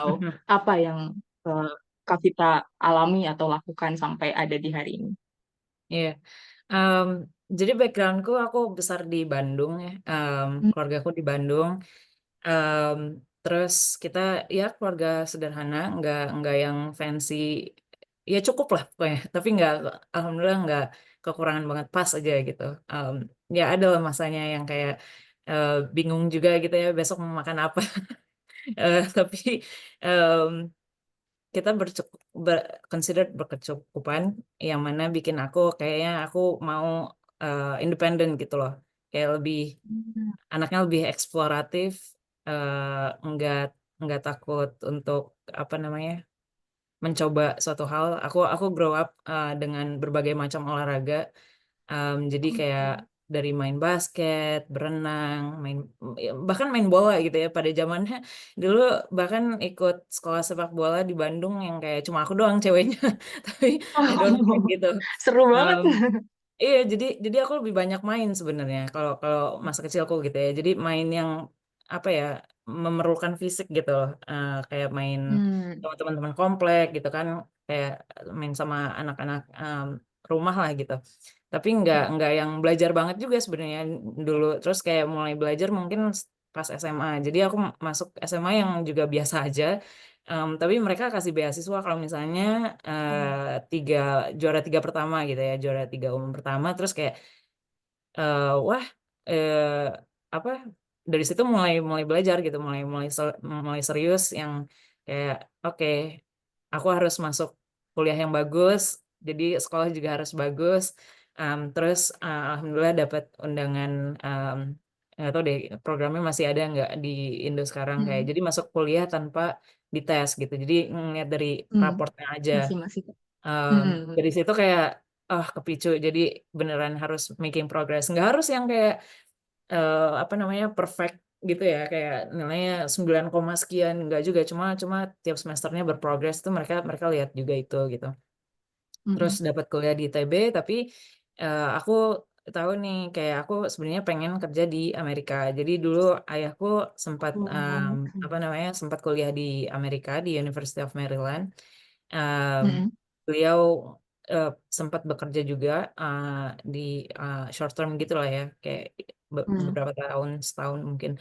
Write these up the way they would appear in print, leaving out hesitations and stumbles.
Mhm, apa yang eh, Kak Vita alami atau lakukan sampai ada di hari ini? iya. Mmm, jadi background-ku aku besar di Bandung ya, Hmm. keluargaku di Bandung, mmm, terus kita ya keluarga sederhana, nggak yang fancy, ya cukup lah pokoknya, tapi nggak alhamdulillah nggak kekurangan banget, pas aja gitu. Ya ada lah masanya yang kayak, bingung juga gitu ya besok mau makan apa, tapi, mmm kita considered berkecukupan, yang mana bikin aku kayaknya aku mau, independen gitu loh. Kayak lebih Hmm. anaknya lebih eksploratif, nggak takut untuk, apa namanya, mencoba suatu hal. Aku grow up, dengan berbagai macam olahraga. Jadi kayak Oke. dari main basket, berenang, ya bahkan main bola gitu ya, pada zamannya dulu bahkan ikut sekolah sepak bola di Bandung yang kayak cuma aku doang ceweknya, tapi I don't mind gitu. Seru banget. Mmm, iya, jadi aku lebih banyak main sebenarnya kalau kalau masa kecilku gitu ya. Jadi main yang, apa ya, memerlukan fisik gitu loh, kayak main Hmm. sama teman-teman komplek gitu kan, kayak main sama anak-anak, rumah lah gitu. Tapi nggak yang belajar banget juga sebenarnya dulu. Terus kayak mulai belajar mungkin pas SMA. Jadi aku masuk SMA yang juga biasa aja, tapi mereka kasih beasiswa kalau misalnya, juara 3 pertama gitu ya, juara 3 umum pertama, terus kayak, wah, eee, apa, dari situ mulai mulai belajar gitu, mulai mulai serius yang kayak, "Oke, aku harus masuk kuliah yang bagus, jadi sekolah juga harus bagus." Terus, alhamdulillah dapat undangan, nggak tahu deh programnya masih ada nggak di Indo sekarang, kayak Hmm. jadi masuk kuliah tanpa dites gitu. Jadi ngelihat dari Hmm. raportnya aja. Masih masih. Hmm. Dari situ kayak, kepicu, jadi beneran harus making progress. Nggak harus yang kayak, apa namanya, perfect gitu ya, kayak nilainya 9 koma sekian, enggak juga, cuma cuma tiap semesternya berprogres tuh mereka mereka lihat juga itu, gitu. Terus Hmm. dapat kuliah di ITB, tapi, aku tahu nih, kayak aku sebenarnya pengen kerja di Amerika. Jadi dulu ayahku sempat, Oh, oke. apa namanya, sempat kuliah di Amerika, di University of Maryland. Mmm, Hmm. beliau, sempat bekerja juga, di, short term gitulah ya, kayak Hmm. beberapa tahun, setahun mungkin.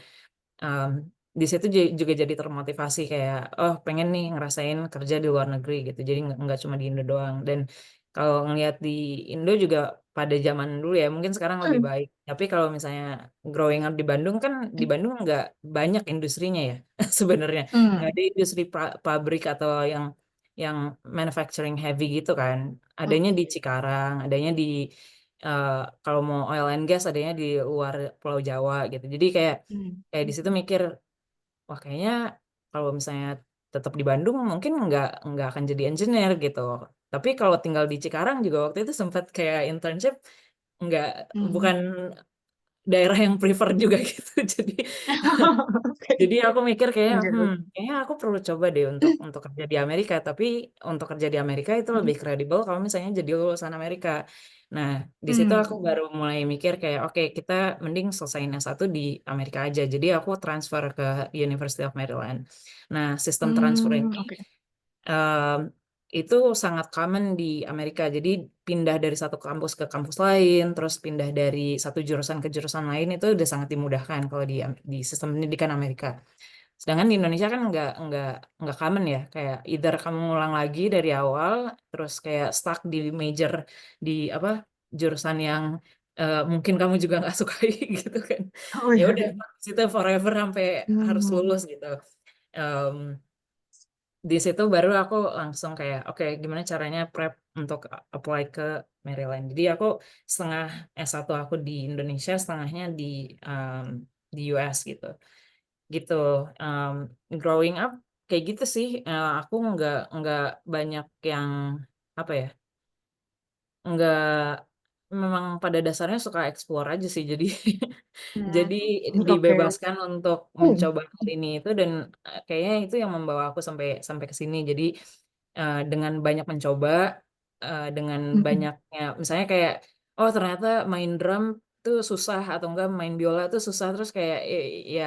Di situ juga jadi termotivasi kayak, oh pengen nih ngerasain kerja di luar negeri gitu, jadi nggak cuma di Indo doang. Dan kalau ngelihat di Indo juga pada zaman dulu ya, mungkin sekarang lebih Hmm. baik. Tapi kalau misalnya growing up di Bandung kan, di Bandung nggak banyak industrinya ya sebenarnya. Nggak Hmm. ada industri pabrik atau yang manufacturing heavy gitu kan. Adanya di Oke. Cikarang, adanya di, kalau mau oil and gas adanya di luar Pulau Jawa gitu. Jadi kayak Hmm. kayak di situ mikir, wah kayaknya kalau misalnya tetap di Bandung mungkin nggak akan jadi engineer gitu. Tapi kalau tinggal di Cikarang juga waktu itu sempat kayak internship, nggak Hmm. bukan daerah yang prefer juga gitu. Oke. Jadi aku mikir kayak, Lanjut, lanjut. kayaknya aku perlu coba deh untuk kerja di Amerika, tapi untuk kerja di Amerika itu Hmm. lebih kredibel kalau misalnya jadi lulusan Amerika. Nah, di situ aku Hmm. baru mulai mikir kayak, oke kita mending selesaiin S1 di Amerika aja. Jadi aku transfer ke University of Maryland. Nah, sistem transfer Hmm. ini Oke. Mmm, itu sangat common di Amerika. Jadi pindah dari satu kampus ke kampus lain, terus pindah dari satu jurusan ke jurusan lain itu udah sangat dimudahkan kalau di sistem pendidikan Amerika. Sedangkan di Indonesia kan nggak common ya, kayak either kamu ngulang lagi dari awal, terus kayak stuck di major di apa, jurusan yang, mungkin kamu juga nggak sukai gitu kan. Oh Ya iya. udah situ forever sampai harus Hmm. lulus gitu. Mmm di situ baru aku langsung kayak, oke gimana caranya prep untuk apply ke Maryland. Jadi aku setengah S1 aku di Indonesia, setengahnya di US gitu. Gitu, growing up kayak gitu sih, aku nggak banyak yang, apa ya, nggak memang pada dasarnya suka explore aja sih. Jadi Hmm. jadi Oke. dibebaskan untuk Hmm. mencoba hal ini itu dan, kayaknya itu yang membawa aku sampai sampai ke sini. Jadi, dengan banyak mencoba, dengan Hmm. banyaknya misalnya kayak, oh ternyata main drum tuh susah atau enggak main biola tuh susah terus kayak ya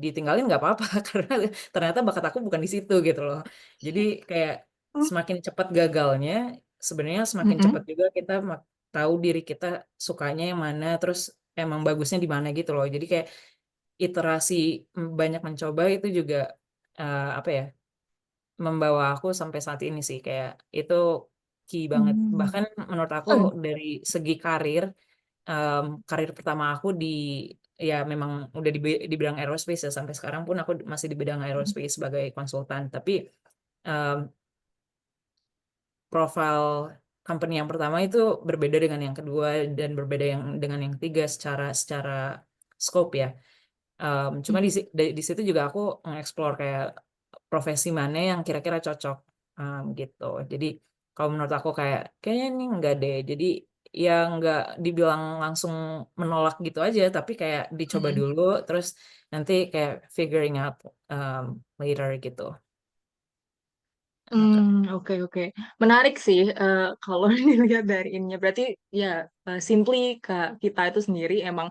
ditinggalin nggak apa-apa karena ternyata bakat aku bukan di situ gitu loh. Jadi kayak Hmm. semakin cepat gagalnya, sebenarnya semakin cepat Mm-mm. juga kita tahu diri kita sukanya yang mana, terus emang bagusnya di mana gitu loh. Jadi kayak iterasi banyak mencoba itu juga apa ya, membawa aku sampai saat ini sih kayak itu key banget. Hmm. Bahkan menurut aku Hmm. dari segi karir, karir pertama aku ya memang udah di bidang aerospace ya sampai sekarang pun aku masih di bidang aerospace sebagai konsultan. Tapi em, profil company yang pertama itu berbeda dengan yang kedua dan berbeda dengan yang ketiga secara secara scope ya. Cuma di situ juga aku nge-explore kayak profesi mana yang kira-kira cocok gitu. Jadi kalau menurut aku kayaknya ini enggak deh. Jadi ya enggak dibilang langsung menolak gitu aja, tapi kayak dicoba Mm-mm. dulu, terus nanti kayak figuring out um, later gitu. Oke, oke. Menarik sih kalau dilihat dari ininya. Berarti ya simply kita itu sendiri emang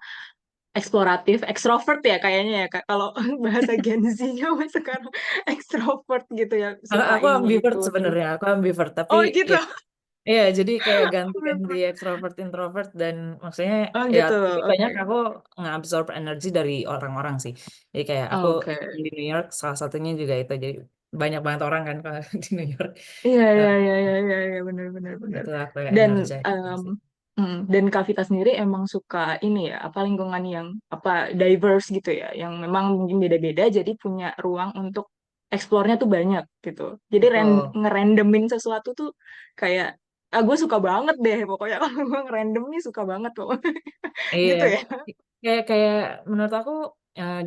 eksploratif, ekstrovert ya kayaknya ya Kak. Kalau bahasa Gen Z-nya sekarang ekstrovert gitu ya, suka Aku ini itu ambivert terus. sebenarnya, aku ambivert, tapi Oh gitu. ya iya, jadi kayak ganti-ganti ekstrovert introvert dan maksudnya Oh ya gitu. tapi Oke. banyak aku ngabsorb energi dari orang-orang sih. Jadi kayak aku Oke. di New York salah satunya juga itu. Jadi banyak banget orang kan kalau di New York. Iya, Eh, iya, iya, iya, iya, iya, benar, benar, benar. itu aku ya Dan energize sih. dan Kak Vita sendiri emang suka ini ya, apa lingkungan yang apa diverse gitu ya, yang memang mungkin beda-beda, jadi punya ruang untuk eksplornya tuh banyak gitu. Jadi Betul. ngerandomin sesuatu tuh kayak, ah gue suka banget deh pokoknya kalau gue ngerandom nih suka banget pokoknya Iya. gitu ya. Kayak kayak menurut aku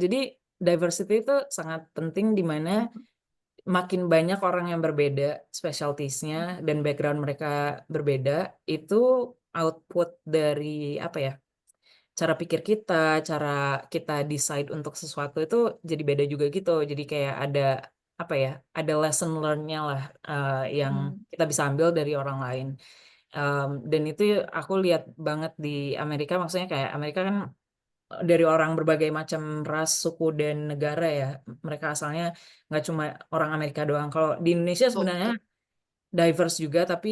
jadi diversity itu sangat penting di mana makin banyak orang yang berbeda specialtiesnya dan background mereka berbeda itu output dari apa ya cara pikir kita cara kita decide untuk sesuatu itu jadi beda juga gitu jadi kayak ada apa ya ada lesson learn-nya lah yang Hmm. kita bisa ambil dari orang lain. Dan itu aku lihat banget di Amerika maksudnya kayak Amerika kan dari orang berbagai macam ras, suku, dan negara ya. Mereka asalnya nggak cuma orang Amerika doang. Kalau di Indonesia Betul, sebenarnya betul. diverse juga, tapi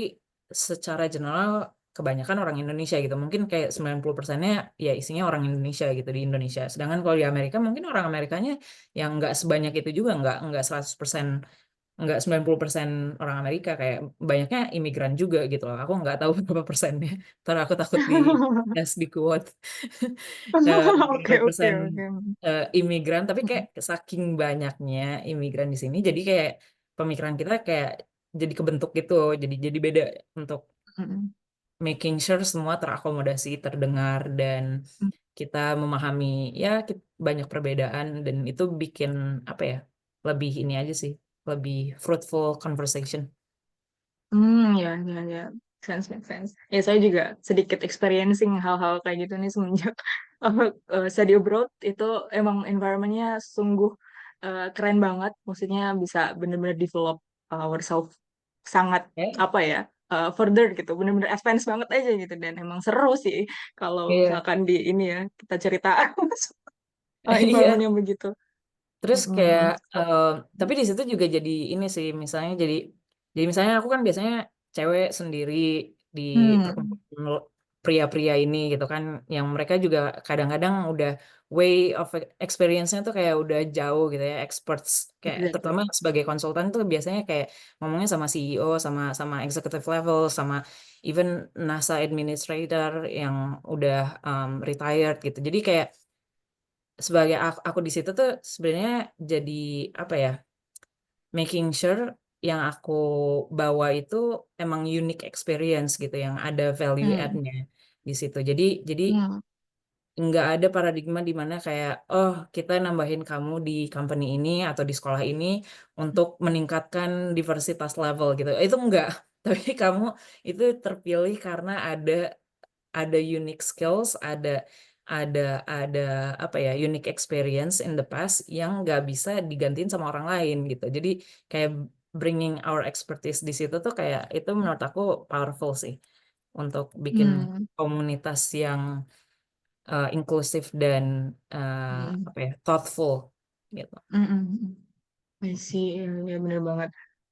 secara general kebanyakan orang Indonesia gitu. Mungkin kayak 90%-nya ya isinya orang Indonesia gitu di Indonesia. Sedangkan kalau di Amerika mungkin orang Amerikanya yang nggak sebanyak itu juga, nggak 100% nggak 90% orang Amerika kayak banyaknya imigran juga gitu loh. Aku nggak tahu berapa persennya. Ntar aku takut di di quote Oke, berapa oke, persen oke. imigran tapi kayak saking banyaknya imigran di sini jadi kayak pemikiran kita kayak jadi kebentuk gitu jadi beda untuk Mm-mm. making sure semua terakomodasi terdengar dan kita memahami ya banyak perbedaan dan itu bikin apa ya lebih ini aja sih lebih fruitful conversation. Ya, ya, ya. Sense, make sense. Ya, saya juga sedikit experiencing hal-hal kayak gitu nih semenjak study abroad itu emang environmentnya sungguh keren banget. Maksudnya bisa benar-benar develop ourselves sangat Ya, apa ya further gitu. Benar-benar advance banget aja gitu. Dan emang seru sih kalau iya. misalkan di ini ya kita cerita environment Iya. yang begitu. Terus kayak, Mm-mm. tapi di situ juga jadi ini sih, misalnya jadi misalnya aku kan biasanya cewek sendiri di Hmm, perkumpulan pria-pria ini gitu kan, yang mereka juga kadang-kadang udah way of experience-nya tuh kayak udah jauh gitu ya, experts kayak terutama exactly. sebagai konsultan tuh biasanya kayak ngomongnya sama CEO, sama sama executive level, sama even NASA administrator yang udah retired gitu. Jadi kayak sebagai aku di situ tuh sebenarnya jadi apa ya making sure yang aku bawa itu emang unique experience gitu yang ada value Hmm. add-nya di situ jadi Hmm. nggak ada paradigma di mana kayak oh kita nambahin kamu di company ini atau di sekolah ini untuk meningkatkan diversitas level gitu itu enggak tapi kamu itu terpilih karena ada unique skills, ada ada apa ya, unique experience in the past yang nggak bisa digantiin sama orang lain gitu. Jadi kayak bringing our expertise di situ tuh kayak itu menurut aku powerful sih untuk bikin Hmm. komunitas yang inklusif dan Mm-mm. apa ya, thoughtful gitu. Mm-mm. I see, ya, ya bener banget.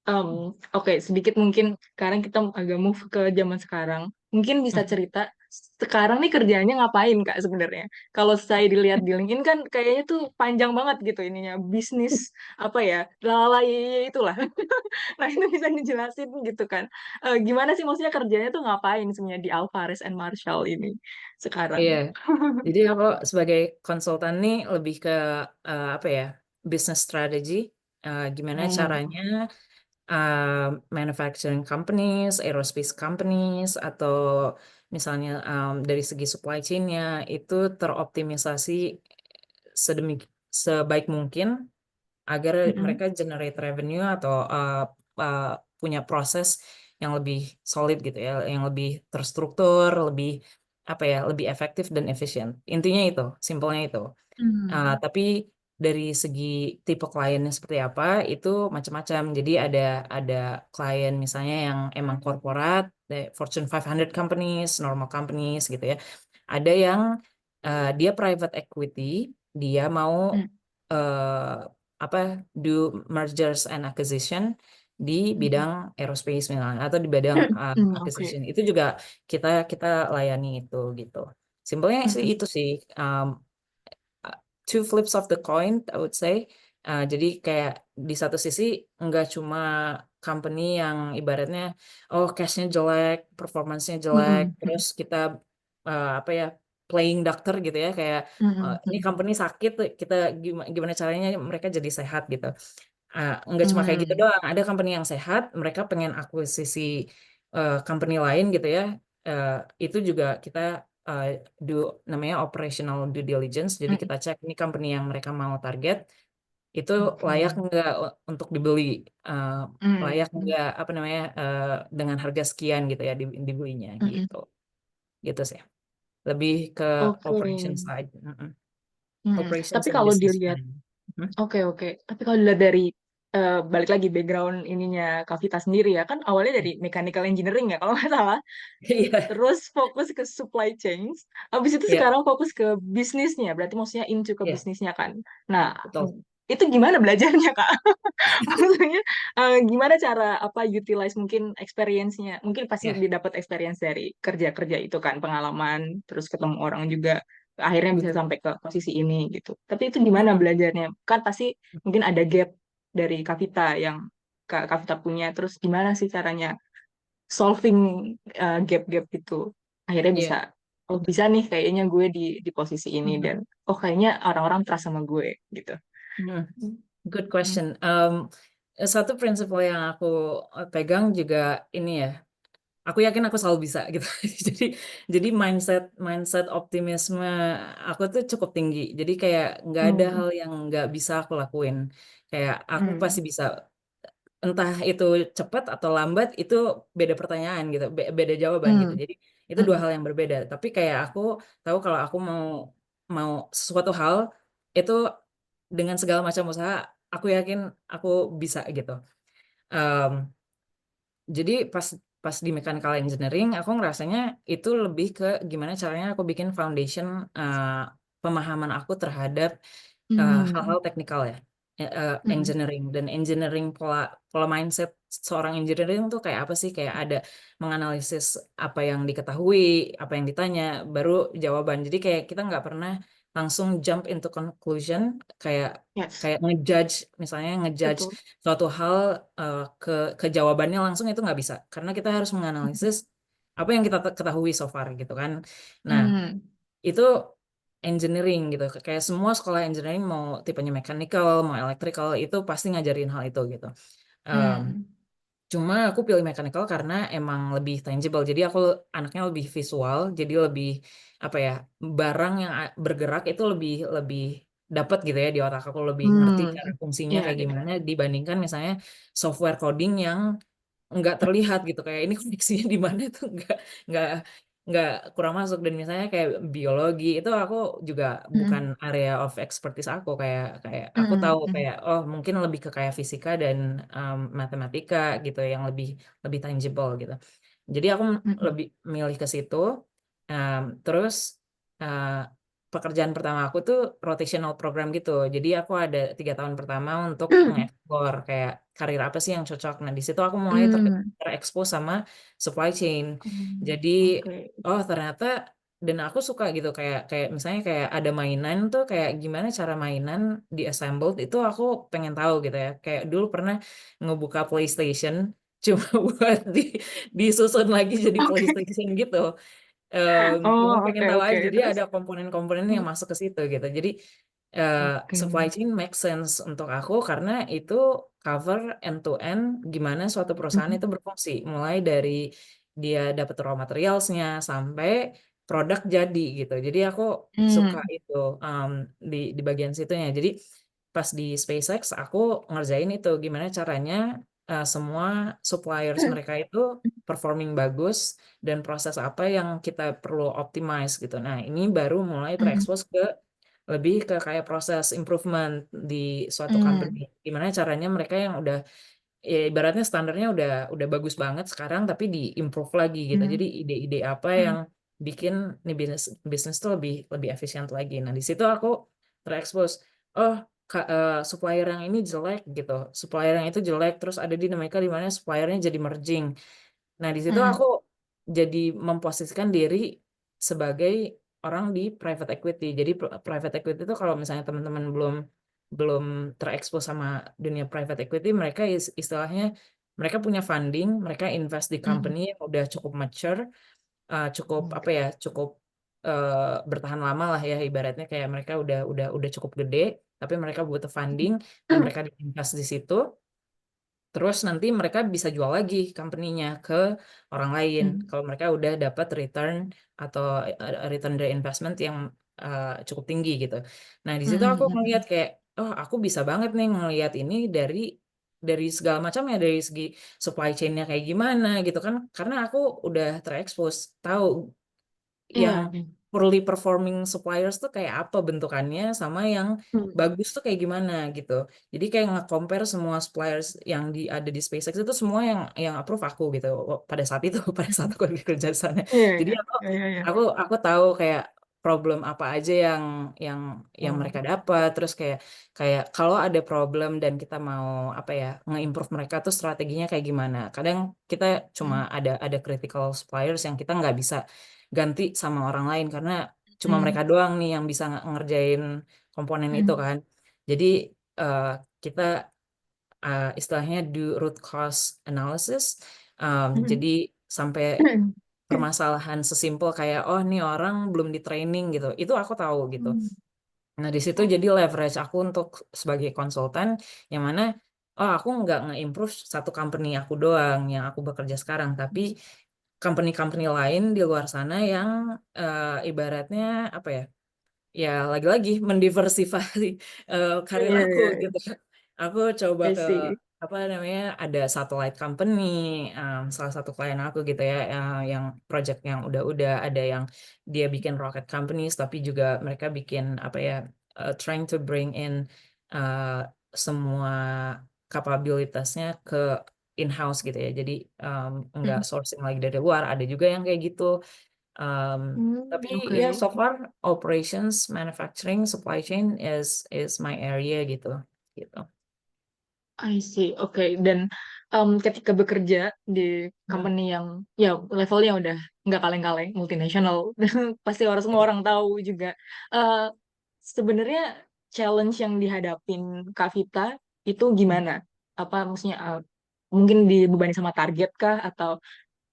Em, oke, sedikit mungkin sekarang kita agak move ke zaman sekarang. Mungkin bisa cerita sekarang nih kerjanya ngapain Kak sebenarnya? Kalau saya dilihat di LinkedIn kan kayaknya tuh panjang banget gitu ininya, bisnis apa ya, lalala ye, ye, itulah. Nah itu bisa dijelasin gitu kan? Gimana sih maksudnya kerjanya tuh ngapain sebenarnya di Alvarez and Marshall ini sekarang? Iya, jadi aku sebagai konsultan nih lebih ke apa ya, business strategy, gimana Hmm. caranya manufacturing companies, aerospace companies, atau misalnya dari segi supply chain-nya itu teroptimisasi sebaik mungkin agar Mm-mm. mereka generate revenue atau uh, punya proses yang lebih solid gitu ya, yang lebih terstruktur, lebih apa ya, lebih efektif dan efisien. Intinya itu, simpelnya itu. Hmm. Tapi dari segi tipe kliennya seperti apa itu macam-macam. Jadi ada klien misalnya yang emang korporat, Fortune 500 companies, normal companies gitu ya. Ada yang dia private equity, dia mau Mm. eh, apa, do mergers and acquisition di Mm. bidang aerospace misalnya atau di bidang Oke. acquisition. Itu juga kita kita layani itu gitu. Simpelnya sih Mm-mm. itu sih. um, Two flips of the coin, I would say. Jadi kayak di satu sisi nggak cuma company yang ibaratnya oh cashnya jelek, performance-nya jelek, Mm-mm. terus kita apa ya, playing doctor gitu ya, kayak Mm-mm. ini company sakit, kita gimana gimana caranya mereka jadi sehat gitu. Nggak cuma kayak gitu Mm. doang, ada company yang sehat, mereka pengen akuisisi company lain gitu ya. Eh, itu juga kita uh, do namanya operational due diligence. Jadi Mm. kita cek ini company yang mereka mau target itu layak Oke. nggak untuk dibeli, uh, layak Mm. nggak apa namanya dengan harga sekian gitu ya dibelinya Mm-mm. gitu, gitu sih. Lebih ke Oke. operation side. Mm. Operations Tapi and kalau business dilihat, planning. Mhm. oke oke. Tapi kalau dilihat dari balik lagi background ininya Kavita sendiri ya, kan awalnya dari mechanical engineering ya kalau nggak salah. Iya, Terus fokus ke supply chains. Habis itu iya, sekarang fokus ke bisnisnya. Berarti maksudnya into ke iya, bisnisnya kan. Nah, betul. itu gimana belajarnya Kak? Maksudnya gimana cara apa utilize mungkin experience-nya mungkin pasti Ya. didapat experience dari kerja-kerja itu kan pengalaman terus ketemu orang juga akhirnya bisa Betul. sampai ke posisi ini gitu tapi itu gimana Mm-mm. belajarnya kan pasti mungkin ada gap dari Kavita yang Kak Kavita punya terus gimana sih caranya solving gap-gap itu akhirnya bisa Iya. oh bisa nih kayaknya gue di posisi ini dan Mhm. oh kayaknya orang-orang trust sama gue gitu. Mhm. Good Hmm. question. Satu prinsip yang aku pegang juga ini ya. Aku yakin aku selalu bisa gitu. Jadi jadi mindset mindset optimisme aku tuh cukup tinggi. Jadi kayak nggak ada Hmm. hal yang nggak bisa aku lakuin. Kayak aku pasti Hmm. bisa. Entah itu cepat atau lambat itu beda pertanyaan gitu, beda jawaban gitu. Hmm. Jadi itu dua Hmm. hal yang berbeda. Tapi kayak aku tahu kalau aku mau mau sesuatu hal itu dengan segala macam usaha, aku yakin aku bisa gitu. Em, jadi pas di mechanical engineering, aku ngerasanya itu lebih ke gimana caranya aku bikin foundation eh, pemahaman aku terhadap hal-hal Hmm. teknikal ya, Hmm. engineering, dan engineering, pola pola mindset seorang engineering tuh kayak apa sih, kayak ada menganalisis apa yang diketahui, apa yang ditanya, baru jawaban. Jadi kayak kita nggak pernah langsung jump into conclusion, kayak Yes, kayak ngejudge, misalnya ngejudge betul. suatu hal ke jawabannya langsung, itu nggak bisa karena kita harus menganalisis apa yang kita ketahui so far gitu kan. Nah, Hmm. itu engineering gitu. Kayak semua sekolah engineering mau tipenya mechanical, mau electrical itu pasti ngajarin hal itu gitu. Um, Hmm. Cuma aku pilih mechanical karena emang lebih tangible. Jadi aku anaknya lebih visual, jadi lebih apa ya, barang yang bergerak itu lebih lebih dapat gitu ya di otak aku, lebih ngerti Hmm. cara fungsinya Iya, kayak iya. gimana dibandingkan misalnya software coding yang nggak terlihat gitu, kayak ini koneksinya di mana itu nggak nggak kurang masuk. Dan misalnya kayak biologi itu aku juga bukan Hmm. area of expertise aku, kayak kayak aku Hmm. tahu Hmm. kayak oh mungkin lebih ke kayak fisika dan matematika gitu yang lebih lebih tangible gitu. Jadi aku Hmm. lebih milih ke situ. Terus pekerjaan pertama aku tuh rotational program gitu. Jadi aku ada 3 tahun pertama untuk mengeksplor kayak karir apa sih yang cocok. Nah di situ aku mulai Hmm. terekspos sama supply chain. Jadi Oke. oh ternyata dan aku suka gitu kayak kayak misalnya kayak ada mainan tuh kayak gimana cara mainan di assembled itu aku pengen tahu gitu ya. Kayak dulu pernah ngebuka PlayStation cuma buat disusun lagi jadi Oke. PlayStation gitu. Cuma Oh, pengen oke, tahu oke. aja jadi Terus? ada komponen-komponen yang Hmm. masuk ke situ gitu jadi eh, Oke. supply chain make sense untuk aku karena itu cover end to end gimana suatu perusahaan Hmm. itu berfungsi mulai dari dia dapat raw materialsnya sampai produk jadi gitu jadi aku suka Hmm. itu di bagian situnya jadi pas di SpaceX aku ngerjain itu gimana caranya semua suppliers mereka itu performing bagus dan proses apa yang kita perlu optimize gitu. Nah, ini baru mulai Hmm. terekspos ke lebih ke kayak proses improvement di suatu company. Hmm. Gimana caranya mereka yang udah ya ibaratnya standarnya udah bagus banget sekarang tapi di improve lagi gitu. Hmm. Jadi ide-ide apa Hmm. yang bikin nih bisnis bisnis tuh lebih lebih efisien lagi. Nah, di situ aku terekspos oh supplier yang ini jelek gitu. Supplier yang itu jelek terus ada dinamika di mana suppliernya jadi merging. Nah, di situ Hmm. aku jadi memposisikan diri sebagai orang di private equity. Jadi private equity itu kalau misalnya teman-teman belum belum terekspos sama dunia private equity, mereka istilahnya mereka punya funding, mereka invest di Hmm. company yang udah cukup mature, cukup apa ya, cukup bertahan lama lah ya ibaratnya kayak mereka udah cukup gede, tapi mereka butuh funding dan Hmm. mereka invest di situ. Terus nanti mereka bisa jual lagi company-nya ke orang lain Hmm. kalau mereka udah dapat return atau return dari investment yang cukup tinggi gitu. Nah, di situ aku Hmm. ngelihat kayak oh, aku bisa banget nih ngelihat ini dari segala macam ya dari segi supply chain-nya kayak gimana gitu kan. Karena aku udah terekspos tahu yang Iya. poorly performing suppliers tuh kayak apa bentukannya sama yang Hmm. bagus tuh kayak gimana gitu. Jadi kayak nge-compare semua suppliers yang ada di SpaceX itu semua yang approve aku gitu. Pada saat itu pada saat aku lagi kerja di sana. Iya, Jadi iya. aku Iya, iya. aku aku tahu kayak problem apa aja yang yang Oh. mereka dapat terus kayak kayak kalau ada problem dan kita mau apa ya nge-improve mereka tuh strateginya kayak gimana. Kadang kita cuma Hmm. ada critical suppliers yang kita nggak bisa ganti sama orang lain karena cuma Hmm. mereka doang nih yang bisa ngerjain komponen itu Hmm. kan. Jadi eh, kita istilahnya do root cause analysis. Hmm. Jadi sampai permasalahan sesimpel kayak oh nih orang belum di training gitu. Itu aku tahu gitu. Hmm. Nah, di situ jadi leverage aku untuk sebagai konsultan yang mana oh aku nggak nge-improve satu company aku doang yang aku bekerja sekarang, tapi company-company lain di luar sana yang ibaratnya apa ya? Ya lagi-lagi mendiversifikasi karir Iya, aku iya, iya. gitu. Aku coba I ke see. apa namanya ada satellite company salah satu klien aku gitu ya yang project yang udah ada yang dia bikin rocket companies tapi juga mereka bikin apa ya trying to bring in uh, semua kapabilitasnya ke in-house gitu ya. Jadi enggak Hmm. sourcing lagi dari luar. Ada juga yang kayak gitu. Um, Hmm. tapi ya Oke. so far operations, manufacturing, supply chain is my area gitu. Gitu. I see. Oke. Dan ketika bekerja di Hmm. company yang ya levelnya udah nggak kaleng-kaleng, multinasional, pasti orang semua orang tahu juga. Eh Sebenarnya challenge yang dihadapin Kak Vita itu Hmm. gimana? Apa maksudnya mungkin dibebani sama target kah atau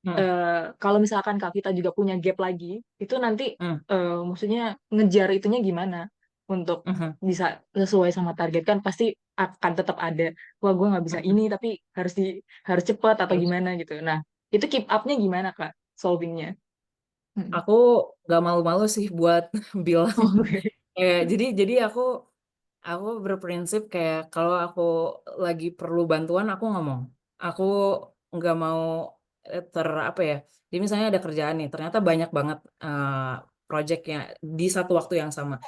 Hmm. kalau misalkan Kak Vita juga punya gap lagi, itu nanti Hmm. maksudnya ngejar itunya gimana untuk Hmm. bisa sesuai sama target kan pasti akan tetap ada. Wah, gue nggak bisa Hmm. ini tapi harus cepat atau Harus. gimana gitu. Nah, itu keep up-nya gimana Kak solvingnya? Hmm. Aku gak malu-malu sih buat bilang. Oke. Jadi aku berprinsip kayak kalau aku lagi perlu bantuan aku ngomong. Aku nggak mau apa ya. Jadi misalnya ada kerjaan nih, ternyata banyak banget projectnya di satu waktu yang sama.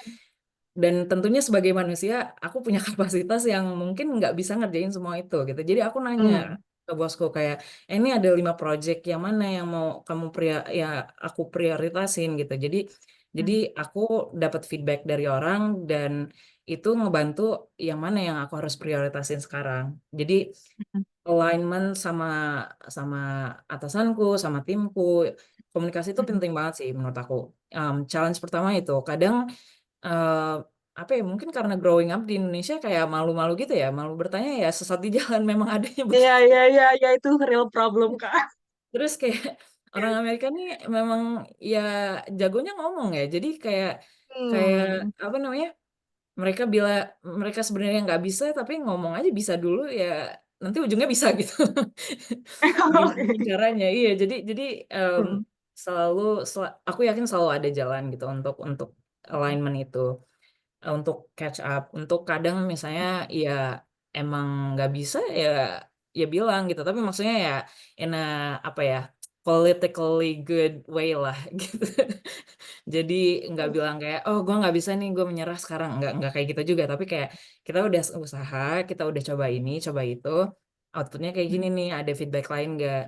Dan tentunya sebagai manusia, aku punya kapasitas yang mungkin nggak bisa ngerjain semua itu gitu. Jadi aku nanya Hmm. ke bosku kayak, ini ada 5 project yang mana yang mau kamu ya aku prioritasin gitu. Jadi Jadi aku dapat feedback dari orang dan itu ngebantu yang mana yang aku harus prioritasin sekarang. Jadi alignment sama sama atasanku, sama timku, komunikasi itu penting banget sih menurut aku. Challenge pertama itu kadang eh, apa ya mungkin karena growing up di Indonesia kayak malu-malu gitu ya, malu bertanya ya sesat di jalan memang adanya Iya, begitu. iya, iya, iya, itu real problem, Kak. Terus kayak orang Amerika nih memang ya jagonya ngomong ya. Jadi kayak kayak Hmm. apa namanya? Mereka bila mereka sebenarnya nggak bisa tapi ngomong aja bisa dulu ya nanti ujungnya bisa gitu. Gimana Oke. caranya? Iya, jadi Hmm. selalu aku yakin selalu ada jalan gitu untuk alignment itu. Untuk catch up untuk kadang misalnya ya emang nggak bisa ya ya bilang gitu tapi maksudnya ya in a apa ya politically good way lah gitu jadi nggak bilang kayak oh gue nggak bisa nih gue menyerah sekarang nggak kayak gitu juga tapi kayak kita udah usaha kita udah coba ini coba itu outputnya kayak gini nih ada feedback lain nggak.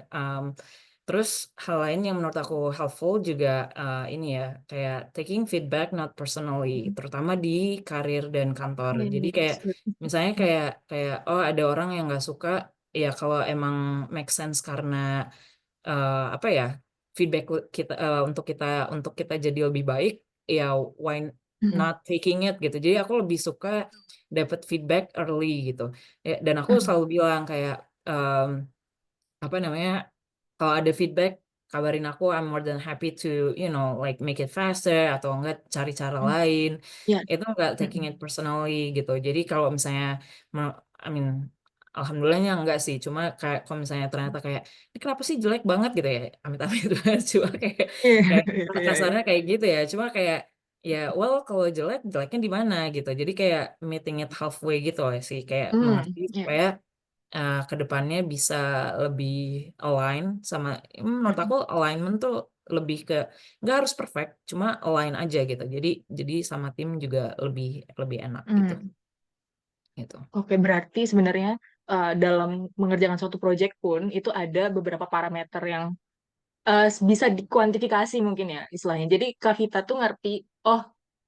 Terus hal lain yang menurut aku helpful juga ini ya kayak taking feedback not personally terutama di karir dan kantor. Jadi kayak Yes. misalnya kayak kayak oh ada orang yang nggak suka ya kalau emang make sense karena apa ya feedback kita untuk kita jadi lebih baik ya why not taking it gitu. Jadi aku lebih suka dapat feedback early gitu. Ya, dan aku selalu bilang kayak apa namanya kalau ada feedback kabarin aku I'm more than happy to you know like make it faster atau enggak cari cara lain Ya. itu enggak taking it personally gitu jadi kalau misalnya I mean alhamdulillahnya enggak sih cuma kayak kalau misalnya ternyata kayak ini kenapa sih jelek banget gitu ya amit-amit banget cuma kayak Iya, kayak iya, iya. kasarnya kayak gitu ya cuma kayak ya well kalau jelek jeleknya di mana gitu jadi kayak meeting it halfway gitu sih kayak mengerti Ya. supaya ke depannya bisa lebih align sama menurut aku alignment tuh lebih ke nggak harus perfect cuma align aja gitu jadi sama tim juga lebih lebih enak gitu Hmm. gitu. Oke, berarti sebenarnya dalam mengerjakan suatu project pun itu ada beberapa parameter yang bisa dikuantifikasi mungkin ya istilahnya. Jadi Kak Vita tuh ngerti, oh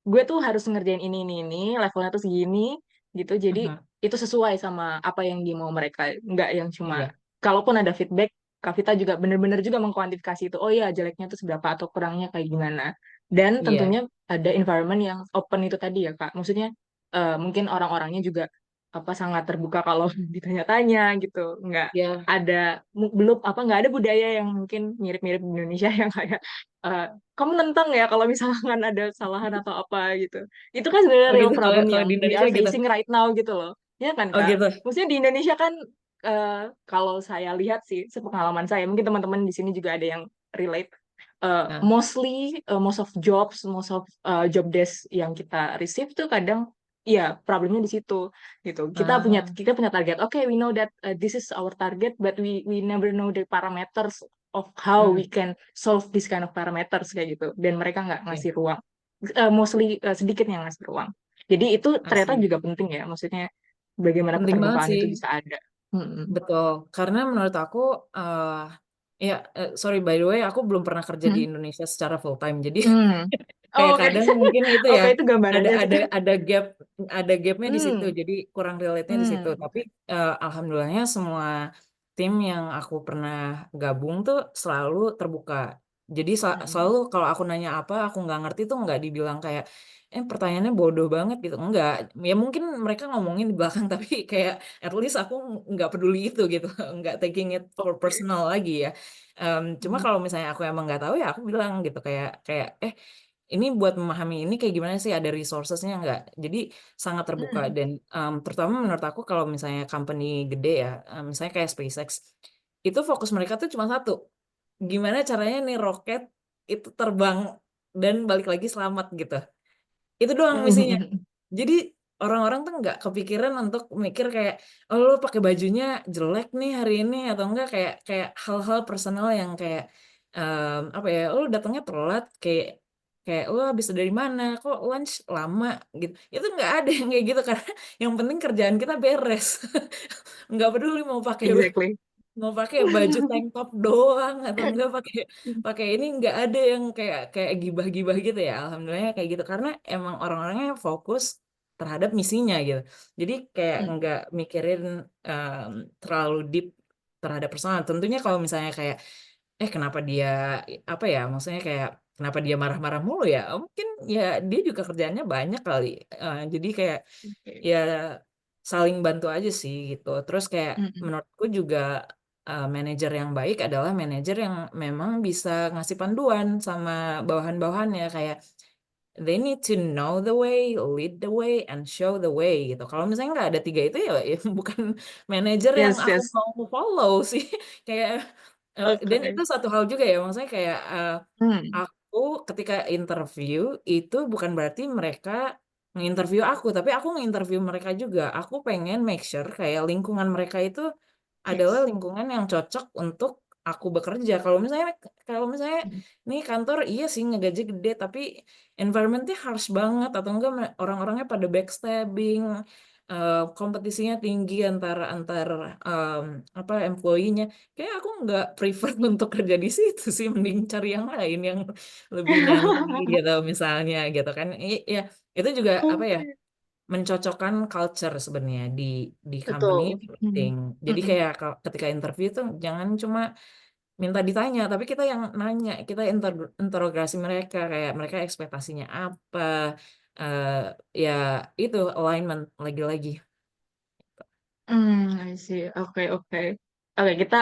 gue tuh harus ngerjain ini, levelnya tuh segini gitu. Jadi Aha, itu sesuai sama apa yang dia mau mereka. Nggak yang cuma, iya kalaupun ada feedback, Kak Vita juga bener-bener juga mengkuantifikasi itu. Oh iya, jeleknya tuh seberapa atau kurangnya kayak gimana. Dan iya tentunya ada environment yang open itu tadi ya Kak. Maksudnya mungkin orang-orangnya juga apa sangat terbuka kalau ditanya-tanya gitu. Nggak iya ada belum apa nggak ada budaya yang mungkin mirip-mirip di Indonesia yang kayak eh, kamu nentang ya kalau misalkan ada kesalahan atau apa gitu. Itu kan sebenarnya oh real gitu kalau problem kalau yang di we Indonesia are gitu facing right now gitu loh. Ya kan oh Kak? gitu Maksudnya di Indonesia kan kalau saya lihat sih, sepengalaman saya, mungkin teman-teman di sini juga ada yang relate. nah, Mostly, most of jobs, most of job desk yang kita receive tuh kadang, ya problemnya di situ gitu. ah, Kita punya target. Oke, we know that this is our target, but we never know the parameters of how we hmm, can solve this kind of parameters kayak gitu. Dan mereka nggak iya ngasih ruang. Mostly sedikit yang ngasih ruang. Jadi itu I ternyata see juga penting ya. Maksudnya bagaimana penting banget keterbukaan sih itu bisa ada. Mm-mm. betul karena menurut aku eh ya sorry by the way aku belum pernah kerja di Hmm. Indonesia secara full time jadi Hmm. Oh, kayak oke. kadang mungkin itu ya Oke, itu ada gambarannya tuh. ada ada gap ada gapnya di situ Hmm. jadi kurang relate-nya di situ Hmm. tapi alhamdulillahnya semua tim yang aku pernah gabung tuh selalu terbuka jadi Hmm. selalu kalau aku nanya apa aku nggak ngerti tuh nggak dibilang kayak pertanyaannya bodoh banget gitu enggak ya mungkin mereka ngomongin di belakang tapi kayak at least aku nggak peduli itu gitu nggak taking it for Oke. personal lagi ya. Cuma Hmm. kalau misalnya aku emang nggak tahu ya aku bilang gitu kayak kayak ini buat memahami ini kayak gimana sih ada resourcesnya nggak? Jadi sangat terbuka Hmm. dan terutama menurut aku kalau misalnya company gede ya, misalnya kayak SpaceX, itu fokus mereka tuh cuma satu, gimana caranya nih roket itu terbang dan balik lagi selamat gitu. Itu doang misinya. Hmm. Jadi orang-orang tuh nggak kepikiran untuk mikir kayak, oh lo pakai bajunya jelek nih hari ini atau enggak kayak kayak hal-hal personal yang kayak apa ya, lo datangnya telat kayak kayak lo habis dari mana, kok lunch lama gitu. Itu nggak ada yang kayak gitu karena yang penting kerjaan kita beres. Nggak peduli mau pakai Exactly. mau pakai baju tank top doang atau enggak pakai pakai ini, nggak ada yang kayak kayak gibah-gibah gitu ya. Alhamdulillah kayak gitu karena emang orang-orangnya fokus terhadap misinya gitu. Jadi kayak nggak mikirin em, terlalu deep terhadap personal. Tentunya kalau misalnya kayak kenapa dia apa ya, maksudnya kayak kenapa dia marah-marah mulu ya? Mungkin ya dia juga kerjaannya banyak kali. Jadi kayak Oke. ya saling bantu aja sih gitu. Terus kayak Mm-mm. menurutku juga manajer yang baik adalah manajer yang memang bisa ngasih panduan sama bawahan-bawahannya kayak they need to know the way, lead the way, and show the way gitu. Kalau misalnya nggak ada tiga itu ya, ya bukan manajer yang Yes, aku yes. mau follow sih. Kayak dan Oke. itu satu hal juga ya, maksudnya kayak Hmm. aku ketika interview itu bukan berarti mereka nginterview aku, tapi aku nginterview mereka juga. Aku pengen make sure kayak lingkungan mereka itu adalah Yes. lingkungan yang cocok untuk aku bekerja. Kalau misalnya nih kantor iya sih ngegaji gede, tapi environmentnya harsh banget atau enggak orang-orangnya pada backstabbing, kompetisinya tinggi antara antar em, apa employee-nya. Kayak aku nggak prefer untuk kerja di situ sih, mending cari yang lain yang lebih nyantai gitu misalnya gitu kan. Ya itu juga apa ya, Oke. mencocokkan culture sebenarnya di company Betul. itu Mm. penting. Jadi Mm-mm. kayak ketika interview tuh jangan cuma minta ditanya, tapi kita yang nanya, kita interogasi mereka kayak mereka ekspektasinya apa, eh ya itu alignment lagi-lagi. I see. Oke, oke. Oke, kita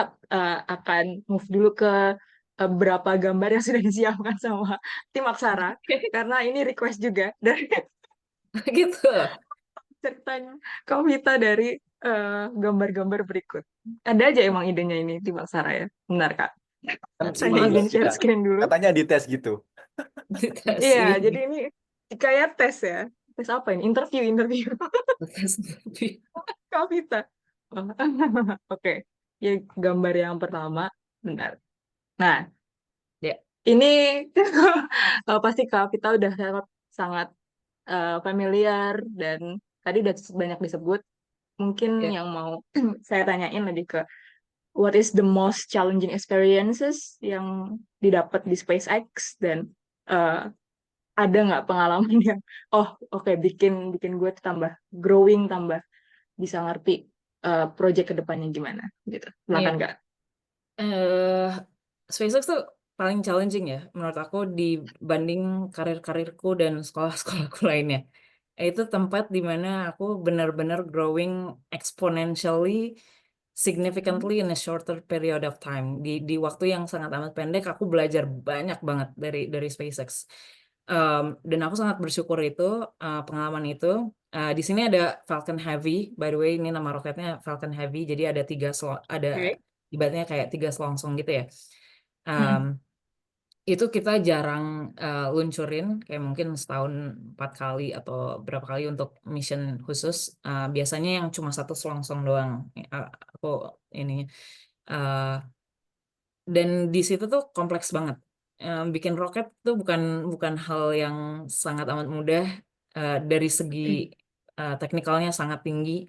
akan move dulu ke berapa gambar yang sudah disiapkan sama tim Aksara. Karena ini request juga dari Gitu. ceritanya Kak dari gambar-gambar berikut. Ada aja emang idenya ini tim Aksara ya. Benar, Kak. Kan Saya ini izin share ya, screen dulu. katanya dites gitu. Iya, Dikasih. jadi ini kayak tes ya. Tes apa ini? Interview, interview. Dikasih. Kak Vita. Oh, oke. Ya, gambar yang pertama. Benar. Nah, Ya, ini pasti Kak Vita udah sangat, sangat familiar dan tadi udah banyak disebut. Mungkin ya. yang mau saya tanyain lebih ke what is the most challenging experiences yang didapat di SpaceX dan eh, ada nggak pengalaman yang oke, bikin bikin gue tuh tambah growing, tambah bisa ngerti project kedepannya gimana gitu. Silakan Iya. Kak. eh SpaceX tuh paling challenging ya menurut aku dibanding karir-karirku dan sekolah-sekolahku lainnya. Itu tempat di mana aku benar-benar growing exponentially, significantly in a shorter period of time. Di waktu yang sangat amat pendek, aku belajar banyak banget dari SpaceX. Dan aku sangat bersyukur itu pengalaman itu. Di sini ada Falcon Heavy, by the way ini nama roketnya Falcon Heavy. Jadi ada ada Oke. ibaratnya kayak tiga selongsong gitu ya. Um, Hmm. itu kita jarang luncurin, kayak mungkin setahun 4 kali atau berapa kali untuk mission khusus. Biasanya yang cuma satu selongsong doang. Aku ini. uh, dan di situ tuh kompleks banget. Bikin roket tuh bukan bukan hal yang sangat amat mudah. Dari segi teknikalnya sangat tinggi.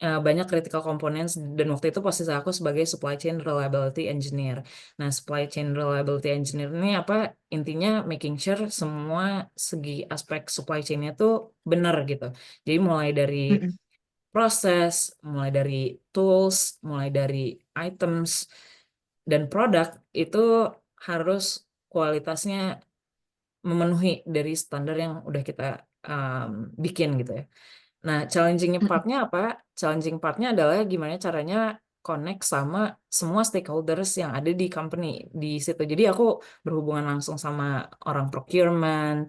Banyak critical components dan waktu itu posisi aku sebagai supply chain reliability engineer. Nah, supply chain reliability engineer ini apa? Intinya making sure semua segi aspek supply chain-nya tuh benar gitu. Jadi mulai dari Mm-mm. proses, mulai dari tools, mulai dari items dan produk itu harus kualitasnya memenuhi dari standar yang udah kita bikin gitu ya. Nah, challenging Mm-mm. partnya apa? Challenging partnya adalah gimana caranya connect sama semua stakeholders yang ada di company di situ. Jadi aku berhubungan langsung sama orang procurement,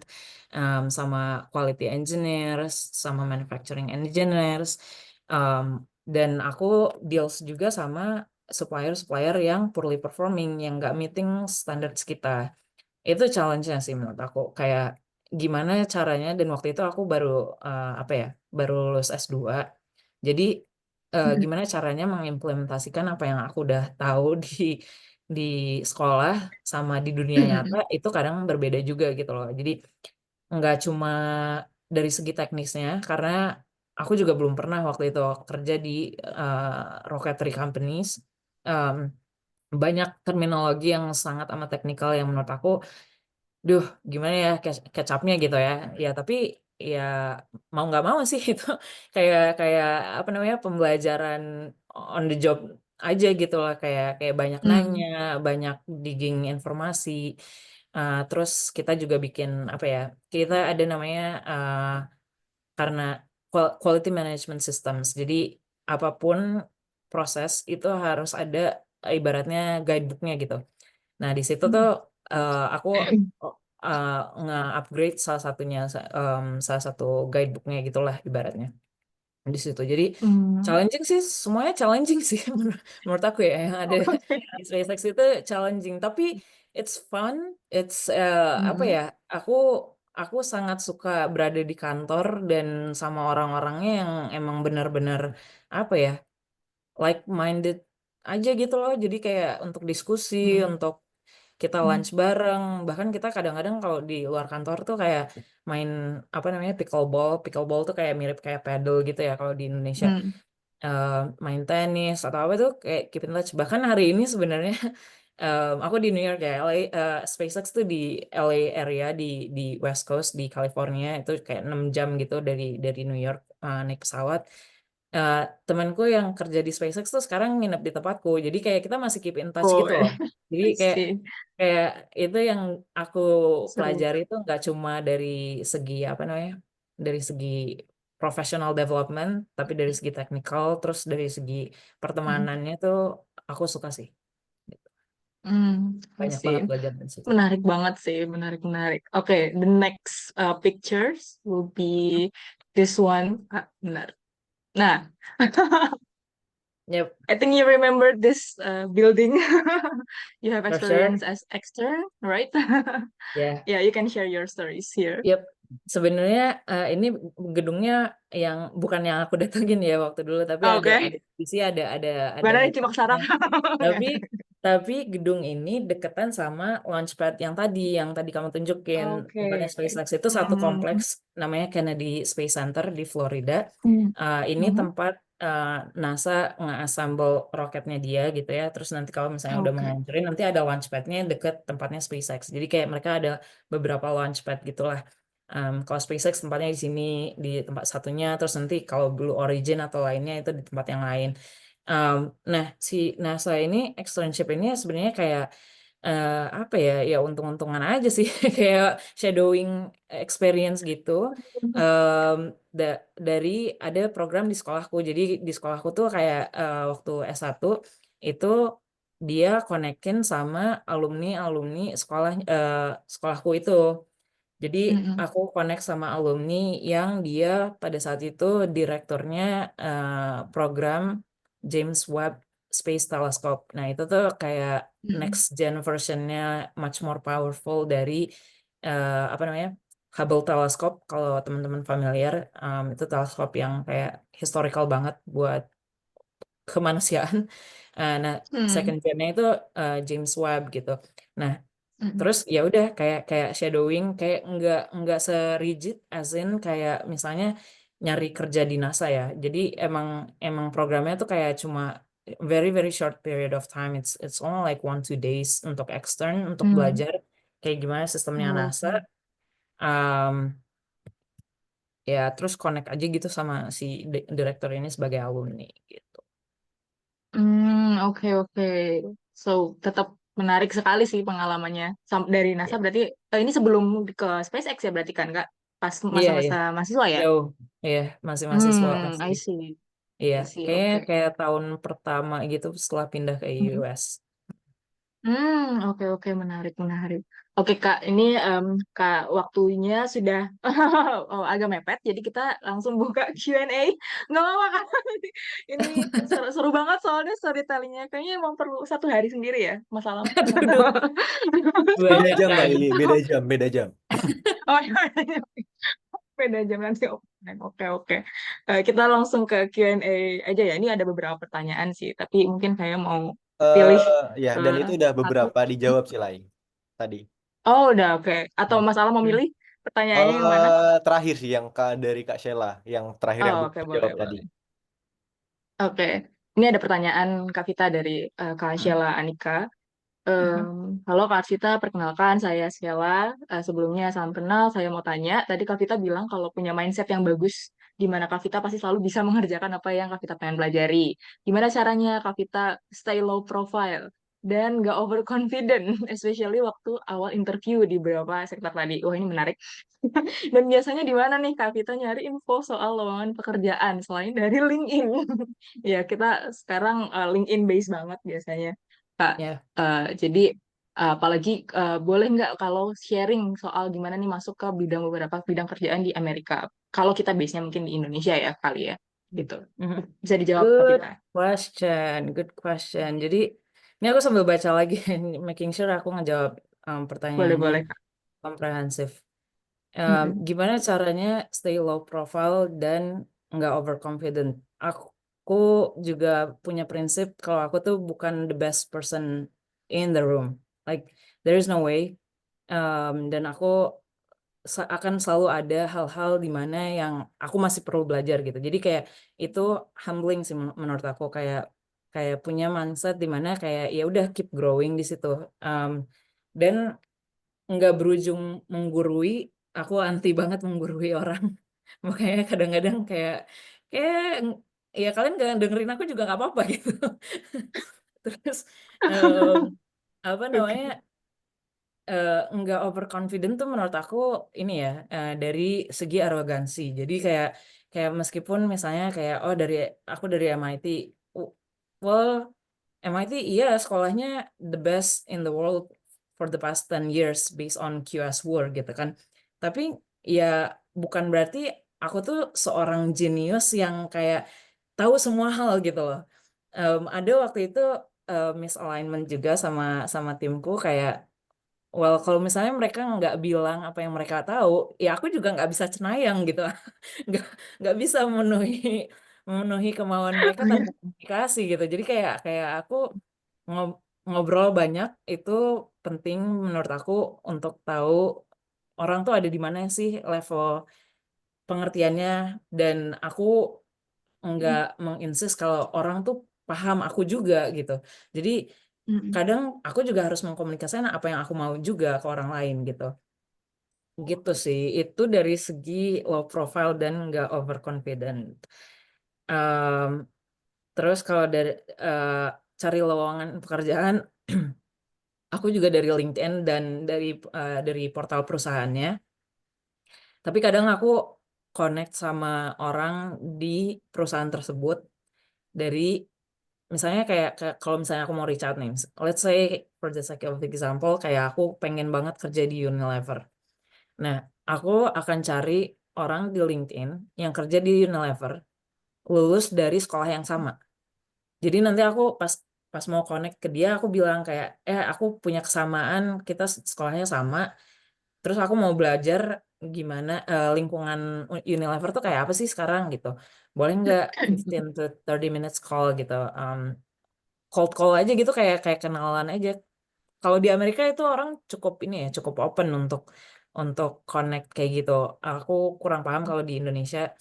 sama quality engineers, sama manufacturing engineers, um, dan aku deals juga sama supplier-supplier yang poorly performing, yang nggak meeting standards kita. Itu challenge-nya sih menurut aku. Kayak gimana caranya, dan waktu itu aku baru apa ya, baru lulus S2. Jadi Mm-mm. gimana caranya mengimplementasikan apa yang aku udah tahu di sekolah sama di dunia nyata Mm-mm. itu kadang berbeda juga gitu loh. Jadi nggak cuma dari segi teknisnya, karena aku juga belum pernah waktu itu kerja di rocketry companies. banyak terminologi yang sangat amat teknikal yang menurut aku, duh, gimana ya catch up-nya gitu ya. Ya tapi ya mau nggak mau sih itu kayak kayak apa namanya pembelajaran on the job aja gitu lah, kayak kayak banyak nanya, Hmm. banyak digging informasi. Terus kita juga bikin apa ya? Kita ada namanya karena quality management systems. Jadi apapun proses itu harus ada ibaratnya guidebooknya gitu. Nah, di situ tuh aku uh, nge-upgrade salah satunya, salah satu guidebooknya gitulah ibaratnya di situ. Jadi Hmm. challenging sih, semuanya challenging sih menurut aku ya yang ada Oke. di SpaceX itu challenging. Tapi it's fun, it's apa Mm-mm. ya? Aku aku sangat suka berada di kantor dan sama orang-orangnya yang emang benar-benar apa ya? Like minded aja gitu loh. Jadi kayak untuk diskusi, Mm. untuk kita lunch Mm. bareng. Bahkan kita kadang-kadang kalau di luar kantor tuh kayak main apa namanya pickleball. Pickleball tuh kayak mirip kayak paddle gitu ya kalau di Indonesia. Mm. Eh, Main tenis atau apa tuh kayak keep in touch. Bahkan hari ini sebenarnya aku di New York ya. LA, SpaceX tuh di LA area di West Coast di California itu kayak 6 jam gitu dari New York naik pesawat. eh, Temanku yang kerja di SpaceX tuh sekarang nginep di tempatku. Jadi kayak kita masih keep in touch Oh, gitu loh. Jadi I kayak see. kayak itu yang aku Seru. pelajari itu nggak cuma dari segi apa namanya, dari segi professional development, tapi dari segi teknikal, terus dari segi Mm. pertemanannya tuh aku suka sih. I Banyak see. banget belajar dari situ. Menarik banget sih, menarik, menarik. Oke, the next pictures will be this one. Ah, benar. Nah, Yep, I think you remember this building. You have for sure. experience as extern, right? Ya. Yeah, you can share your stories here. Yep. Sebenarnya ini gedungnya yang bukan yang aku datengin ya waktu dulu, tapi Oke. ada visi ada Mana di Cimak ngikutnya. Sarang? Tapi tapi gedung ini deketan sama launchpad yang tadi kamu tunjukin tempatnya Oke. SpaceX itu satu Hmm. kompleks namanya Kennedy Space Center di Florida. Hmm. Ini Mhm. tempat NASA nge-assemble roketnya dia gitu ya. Terus nanti kalau misalnya udah Oke. mengeluncurin nanti ada launchpadnya deket tempatnya SpaceX. Jadi kayak mereka ada beberapa launchpad gitulah. Kalau SpaceX tempatnya di sini di tempat satunya, terus nanti kalau Blue Origin atau lainnya itu di tempat yang lain. Um, nah, si NASA ini externship ini sebenarnya kayak apa ya, ya untung-untungan aja sih, kayak shadowing experience gitu. Um, dari ada program di sekolahku, jadi di sekolahku tuh kayak waktu S1 itu dia konekin sama alumni-alumni sekolahku itu. Jadi Mm-mm. aku connect sama alumni yang dia pada saat itu direkturnya program James Webb Space Telescope. Nah itu tuh kayak Mm-mm. next gen versionnya much more powerful dari apa namanya Hubble Telescope. Kalau teman-teman familiar, itu teleskop yang kayak historical banget buat kemanusiaan. Nah second Mm. gen-nya itu James Webb gitu. Nah Mm-mm. terus ya udah kayak kayak shadowing kayak nggak serigid as in kayak misalnya nyari kerja di NASA ya. Jadi emang emang programnya tuh kayak cuma very very short period of time. It's only like 1 2 days untuk extern untuk Mm. belajar kayak gimana sistemnya NASA. Oke. Um, Ya terus connect aja gitu sama si direktur ini sebagai alumni gitu. Oke, oke. So, tetap menarik sekali sih pengalamannya. Dari NASA Ya. berarti ini sebelum ke SpaceX ya berarti kan Kak? Pas Iya iya masa-masa mahasiswa ya? jauh. Iya masih mahasiswa masih. I see. Iya, I see. kayaknya Oke. kayak tahun pertama gitu setelah pindah ke Mm. US. Oke, oke, menarik, menarik. Oke, Kak, ini Kak, waktunya sudah oh, agak mepet, jadi kita langsung buka Q&A. Nggak apa-apa, Kak. Ini seru, seru banget soalnya storytellingnya. Kayaknya emang perlu 1 hari sendiri ya, masalah. Aduh, Beda banyak jam Kak kali. Lili, beda jam, beda jam. Oh, iya, beda jam nanti offline. Oke, oke. Kita langsung ke Q&A aja ya. Ini ada beberapa pertanyaan sih, tapi mungkin saya mau pilih Ya, dan itu udah satu. beberapa dijawab sih Lai tadi. Oh, udah oke. Atau masalah mau Hmm. milih pertanyaannya yang mana? Terakhir sih yang dari Kak Sheila, yang terakhir yang Oh, belum oke, dijawab boleh, tadi. boleh. Oke. ini ada pertanyaan Kak Vita dari Kak Sheila Anika. Halo Kak Vita, perkenalkan saya Sheila. Sebelumnya salam kenal, saya mau tanya. Tadi Kak Vita bilang kalau punya mindset yang bagus, di mana Kak Vita pasti selalu bisa mengerjakan apa yang Kak Vita pengen pelajari. Gimana caranya Kak Vita stay low profile dan gak overconfident, especially waktu awal interview di beberapa sektor tadi. Wah, ini menarik. Dan biasanya di mana nih Kak Vita nyari info soal lowongan pekerjaan selain dari LinkedIn? Ya, kita sekarang LinkedIn base banget biasanya, Kak. Ya. Jadi apalagi boleh nggak kalau sharing soal gimana nih masuk ke beberapa bidang kerjaan di Amerika? Kalau kita base-nya mungkin di Indonesia ya kali ya, gitu. Bisa dijawab Kak Good Vita. good question. Jadi ini aku sambil baca lagi, making sure aku ngejawab pertanyaannya Boleh Kak. komprehensif. Mm-mm. Gimana caranya stay low profile dan nggak overconfident? Aku juga punya prinsip kalau aku tuh bukan the best person in the room. Like there is no way. Dan aku akan selalu ada hal-hal di mana yang aku masih perlu belajar gitu. Jadi kayak itu humbling sih menurut aku, kayak kayak punya mindset di mana kayak ya udah keep growing di situ. Um, dan nggak berujung menggurui. Aku anti banget menggurui orang. Makanya kadang-kadang kayak ya kalian gak dengerin aku juga nggak apa-apa gitu. Terus em, apa namanya, Oke. nggak overconfident tuh menurut aku ini ya, dari segi arogansi. Jadi kayak kayak meskipun misalnya kayak oh aku dari MIT, "Oh, well MIT iya sekolahnya the best in the world for the past 10 years based on QS World gitu kan. Tapi ya bukan berarti aku tuh seorang jenius yang kayak tahu semua hal gitu loh. Ada waktu itu misalignment juga sama sama timku, kayak well kalau misalnya mereka nggak bilang apa yang mereka tahu, ya aku juga nggak bisa cenayang gitu. nggak nggak bisa memenuhi memenuhi kemauan mereka tanpa komunikasi gitu. Jadi kayak kayak aku ngobrol banyak itu penting menurut aku untuk tahu orang tuh ada di mana sih level pengertiannya, dan aku nggak menginsist kalau orang tuh paham aku juga gitu. Jadi Mm-mm. kadang aku juga harus mengkomunikasikan apa yang aku mau juga ke orang lain gitu. Gitu sih, itu dari segi low profile dan nggak overconfident. Em, terus kalau dari eh, cari lowongan pekerjaan, aku juga dari LinkedIn dan dari portal perusahaannya. Tapi kadang aku connect sama orang di perusahaan tersebut dari misalnya kalau misalnya aku mau reach out nih, let's say for the sake of example, kayak aku pengen banget kerja di Unilever. Nah, aku akan cari orang di LinkedIn yang kerja di Unilever, lulus dari sekolah yang sama. Jadi nanti aku pas pas mau connect ke dia, aku bilang kayak, aku punya kesamaan, kita sekolahnya sama, terus aku mau belajar gimana lingkungan Unilever tuh kayak apa sih sekarang gitu. Boleh nggak 15 to 30 minutes call gitu. Cold call aja gitu, kayak kayak kenalan aja. Kalau di Amerika itu orang cukup ini ya, cukup open untuk connect kayak gitu. Aku kurang paham kalau di Indonesia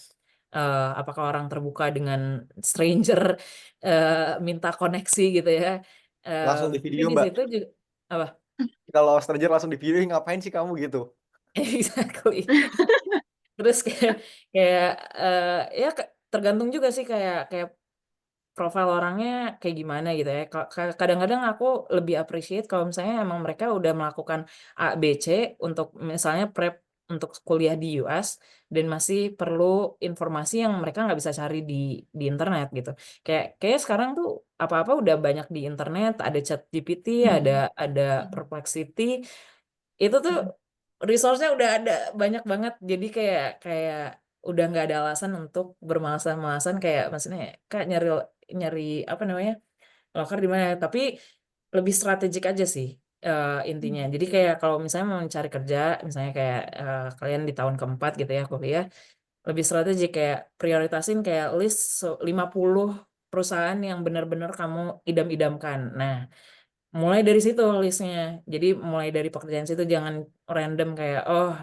apakah orang terbuka dengan stranger eh, minta koneksi gitu ya. Langsung di Tapi video, di Mbak. situ juga apa? Kalau stranger langsung di video, ngapain sih kamu gitu? Exactly. Terus kayak ya tergantung juga sih, kayak kayak profil orangnya kayak gimana gitu ya. Kadang-kadang aku lebih appreciate kalau misalnya emang mereka udah melakukan A, B, C untuk misalnya prep untuk kuliah di US dan masih perlu informasi yang mereka nggak bisa cari di internet gitu. Kayak sekarang tuh apa-apa udah banyak di internet, ada ChatGPT, ada Mm-mm. ada Perplexity, itu tuh resource-nya udah ada banyak banget. Jadi kayak kayak udah nggak ada alasan untuk bermalasan-malasan, kayak maksudnya kayak nyari nyari apa namanya loker di mana, tapi lebih strategik aja sih intinya. Jadi kayak kalau misalnya mau mencari kerja, misalnya kayak kalian di tahun keempat gitu ya kuliah, lebih strategik kayak prioritasin kayak list 50 perusahaan yang benar-benar kamu idam-idamkan. Nah, mulai dari situ listnya. Jadi mulai dari pekerjaan situ, jangan random kayak oh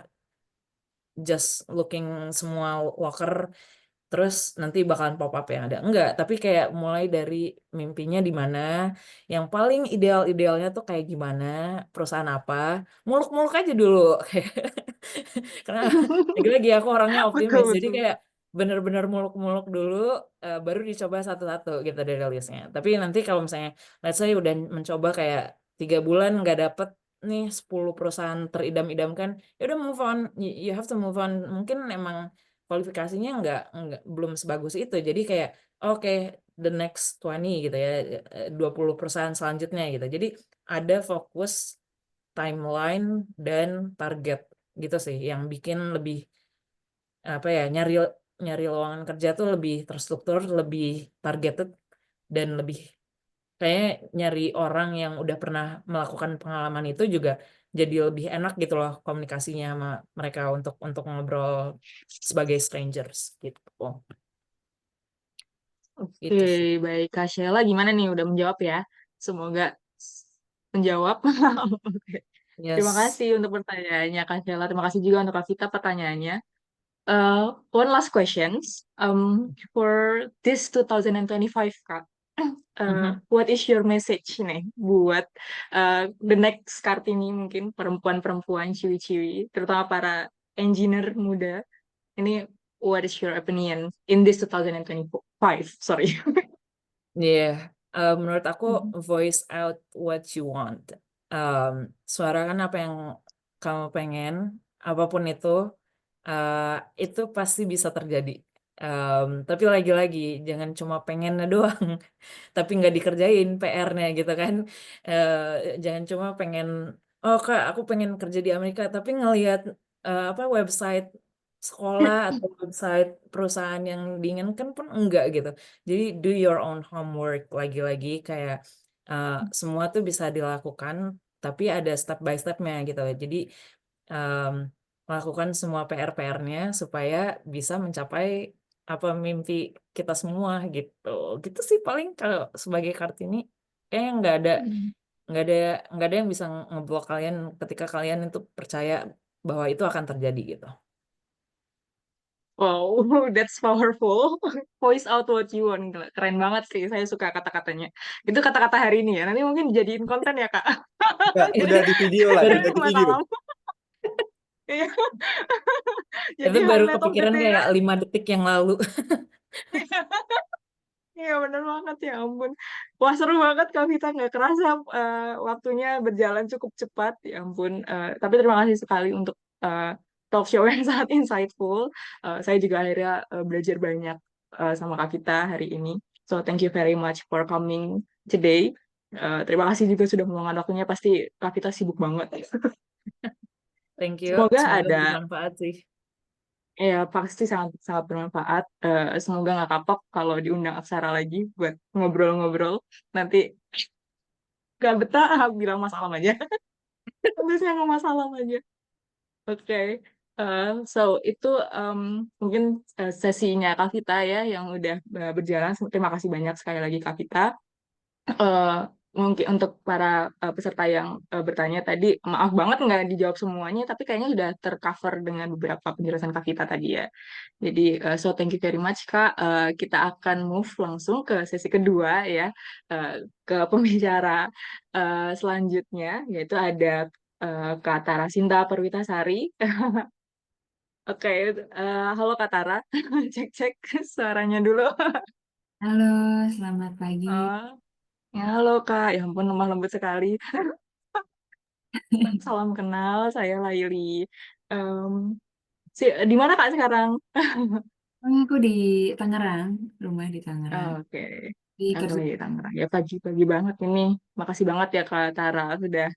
just looking semua loker terus nanti bakalan pop up yang ada. Enggak, tapi kayak mulai dari mimpinya di mana, yang paling ideal-idealnya tuh kayak gimana, perusahaan apa, muluk-muluk aja dulu. Karena lagi-lagi aku orangnya Betul, optimis, jadi betul. kayak bener-bener muluk-muluk dulu, baru dicoba satu-satu gitu dari listnya. Tapi nanti kalau misalnya, let's say udah mencoba kayak 3 bulan nggak dapet nih 10 perusahaan teridam-idamkan, ya udah move on, you have to move on. Mungkin emang kualifikasinya nggak belum sebagus itu. Jadi kayak oke, the next 20 gitu ya, 20 perusahaan selanjutnya gitu. Jadi ada fokus timeline dan target gitu sih yang bikin lebih apa ya, nyari nyari lowongan kerja tuh lebih terstruktur, lebih targeted, dan lebih kayaknya nyari orang yang udah pernah melakukan pengalaman itu juga jadi lebih enak gitu loh komunikasinya sama mereka untuk ngobrol sebagai strangers gitu. Oke, Gitu sih. baik Kak Sheila gimana nih udah menjawab ya? Semoga menjawab. Oke. Terima Yes. kasih untuk pertanyaannya Kak Sheila. Terima kasih juga untuk Kak Vita pertanyaannya. One last questions. For this 2025 Kak, Mhm. what is your message nih buat the next Kartini mungkin perempuan-perempuan ciwi-ciwi, terutama para engineer muda. Ini what is your opinion in this 2025? Sorry. Iya, menurut aku voice out what you want. Suarakan apa yang kamu pengen, apapun itu pasti bisa terjadi. Tapi lagi-lagi jangan cuma pengennya doang, tapi nggak dikerjain PR-nya gitu kan. Jangan cuma pengen, oh Kak, aku pengen kerja di Amerika, tapi ngelihat apa website sekolah atau website perusahaan yang diinginkan pun enggak gitu. Jadi do your own homework, lagi-lagi kayak semua tuh bisa dilakukan, tapi ada step by stepnya gitu. Jadi em, melakukan semua PR-PR-nya supaya bisa mencapai apa mimpi kita semua gitu. Gitu sih paling kalau sebagai Kartini kayaknya nggak ada nggak ada yang bisa ngeblok kalian ketika kalian itu percaya bahwa itu akan terjadi gitu. Wow, that's powerful. Voice out what you want. Gila, keren banget sih. Saya suka kata-katanya. Itu kata-kata hari ini ya. Nanti mungkin dijadiin konten ya, Kak. Nggak, udah di video lah, Baru udah di video. Masalah. Iya. Jadi itu baru highlight of the kepikiran day. kayak 5 detik yang lalu. Iya bener banget ya ampun. Wah seru banget Kak Vita. Nggak kerasa waktunya berjalan cukup cepat. Ya ampun. Tapi terima kasih sekali untuk talk show yang sangat insightful. Saya juga akhirnya belajar banyak sama Kak Vita hari ini. So thank you very much for coming today. Terima kasih juga sudah meluangkan waktunya. Pasti Kak Vita sibuk banget. Thank you, Semoga semoga ada bermanfaat sih. ya pasti sangat sangat bermanfaat. Semoga nggak kapok kalau diundang Aksara lagi buat ngobrol-ngobrol. Nanti gak betah, bilang Mas Alam aja. Tulisnya nggak Mas Alam aja. Oke. So itu mungkin sesinya Kak Vita ya yang udah berjalan. Terima kasih banyak sekali lagi Kak Vita. eh Mungkin untuk para peserta yang bertanya tadi, maaf banget nggak dijawab semuanya, tapi kayaknya sudah tercover dengan beberapa penjelasan Kak Vita tadi ya. Jadi, so thank you very much Kak. Kita akan move langsung ke sesi kedua ya, eh, ke pembicara selanjutnya, yaitu ada Kak Tara Sinta Perwitasari. Oke, halo Kak Tara, cek-cek suaranya dulu. Halo, selamat pagi. Oh, ya halo Kak, ya ampun lemah lembut sekali. Salam kenal, saya Laili. Em, di mana Kak sekarang? Aku di Tangerang, rumah di Tangerang. Oke, Di aku kerja. lagi di Tangerang. Ya pagi-pagi banget ini. Makasih banget ya Kak Tara sudah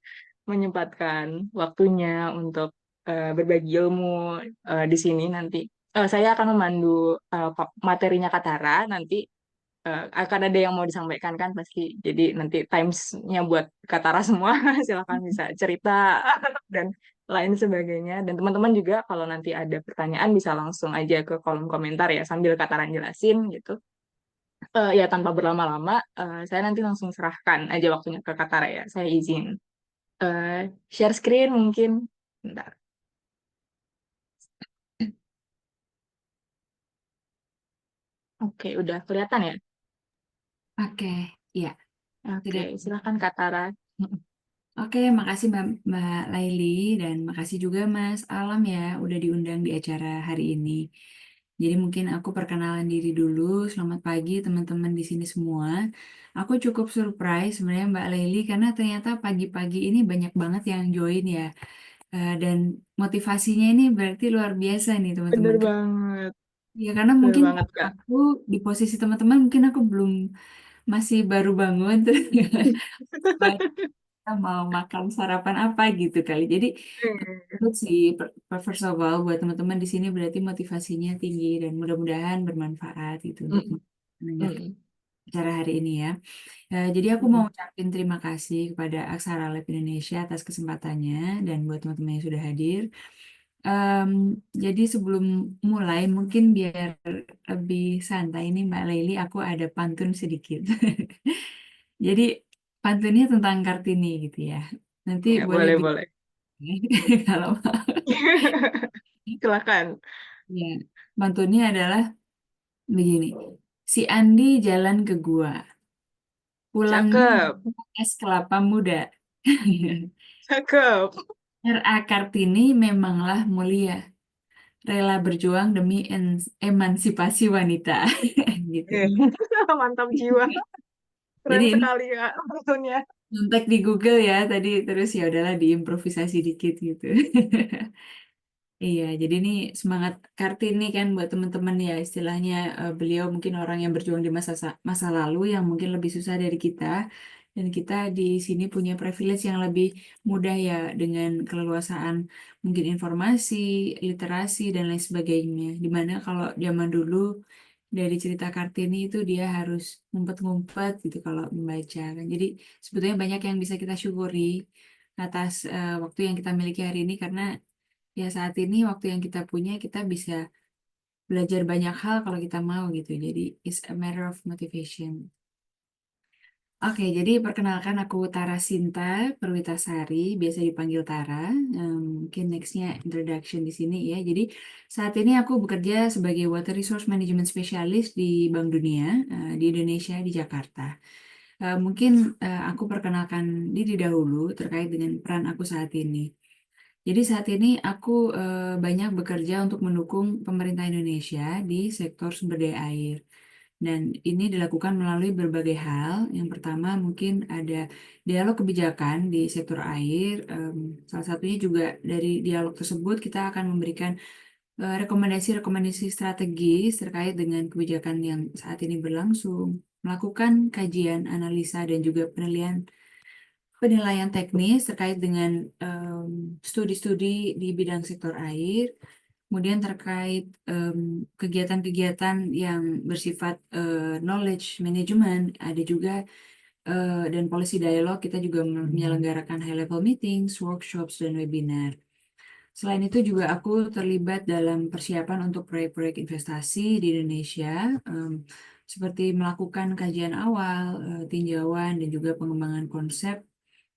menyempatkan waktunya untuk berbagi ilmu di sini nanti. Saya akan memandu materinya Kak Tara nanti. Akan ada yang mau disampaikan kan pasti. Jadi nanti times-nya buat Kak Tara semua silakan bisa cerita dan lain sebagainya. Dan teman-teman juga kalau nanti ada pertanyaan bisa langsung aja ke kolom komentar ya sambil Kak Tara jelasin gitu. Ya tanpa berlama-lama, saya nanti langsung serahkan aja waktunya ke Kak Tara ya. Saya izin share screen mungkin. Bentar. Oke, udah kelihatan ya? Oke, ya, Oke, sudah. silakan Kak Tara. Oke, makasih Mbak Laili dan makasih juga Mas Alam ya udah diundang di acara hari ini. Jadi mungkin aku perkenalan diri dulu. Selamat pagi teman-teman di sini semua. Aku cukup surprise sebenarnya Mbak Laili karena ternyata pagi-pagi ini banyak banget yang join ya. Dan motivasinya ini berarti luar biasa nih Bener teman-teman. banget, Ya karena bener mungkin banget kalau Kak. aku di posisi teman-teman mungkin aku belum masih baru bangun terus kita mau makan sarapan apa gitu kali. Jadi menurut sih first of all buat teman-teman di sini berarti motivasinya tinggi dan mudah-mudahan bermanfaat gitu untuk Mm, mendengarkan mm, acara hari ini ya. Jadi aku mau mm. ucapin terima kasih kepada Aksara Lab Indonesia atas kesempatannya dan buat teman-teman yang sudah hadir. Em, jadi sebelum mulai mungkin biar lebih santai nih Mbak Leili, aku ada pantun sedikit. Jadi pantunnya tentang Kartini gitu ya. Nanti Ya, boleh boleh, boleh. kalau mau. Silakan. Ya, pantunnya adalah begini. Si Andi jalan ke gua, pulangnya Cakep, es kelapa muda. cakep. R.A. Kartini memanglah mulia, rela berjuang demi emansipasi wanita. Gitu. Eh, mantap jiwa. Jadi Keren ini sekali Kak, tentunya. nyontek di Google ya tadi terus ya udahlah diimprovisasi dikit gitu. Iya, jadi ini semangat Kartini kan buat teman-teman ya istilahnya beliau mungkin orang yang berjuang di masa lalu yang mungkin lebih susah dari kita dan kita di sini punya privilege yang lebih mudah ya dengan keleluasaan mungkin informasi, literasi dan lain sebagainya. Dimana kalau zaman dulu dari cerita Kartini itu dia harus ngumpet-ngumpet gitu kalau membaca kan. Jadi sebetulnya banyak yang bisa kita syukuri atas waktu yang kita miliki hari ini karena ya saat ini waktu yang kita punya kita bisa belajar banyak hal kalau kita mau gitu. Jadi it's a matter of motivation. Oke, jadi perkenalkan aku Tara Sinta Perwitasari, biasa dipanggil Tara. Mungkin nextnya introduction di sini ya. Jadi saat ini aku bekerja sebagai Water Resource Management Specialist di Bank Dunia di Indonesia di Jakarta. Mungkin aku perkenalkan diri dahulu terkait dengan peran aku saat ini. Jadi saat ini aku banyak bekerja untuk mendukung pemerintah Indonesia di sektor sumber daya air. Dan ini dilakukan melalui berbagai hal. Yang pertama mungkin ada dialog kebijakan di sektor air. Salah satunya juga dari dialog tersebut kita akan memberikan rekomendasi-rekomendasi strategis terkait dengan kebijakan yang saat ini berlangsung. Melakukan kajian, analisa, dan juga penilaian teknis terkait dengan studi-studi di bidang sektor air, kemudian terkait kegiatan-kegiatan yang bersifat knowledge management, ada juga dan policy dialog, kita juga menyelenggarakan high level meetings, workshops, dan webinar. Selain itu juga aku terlibat dalam persiapan untuk proyek-proyek investasi di Indonesia, seperti melakukan kajian awal, tinjauan, dan juga pengembangan konsep.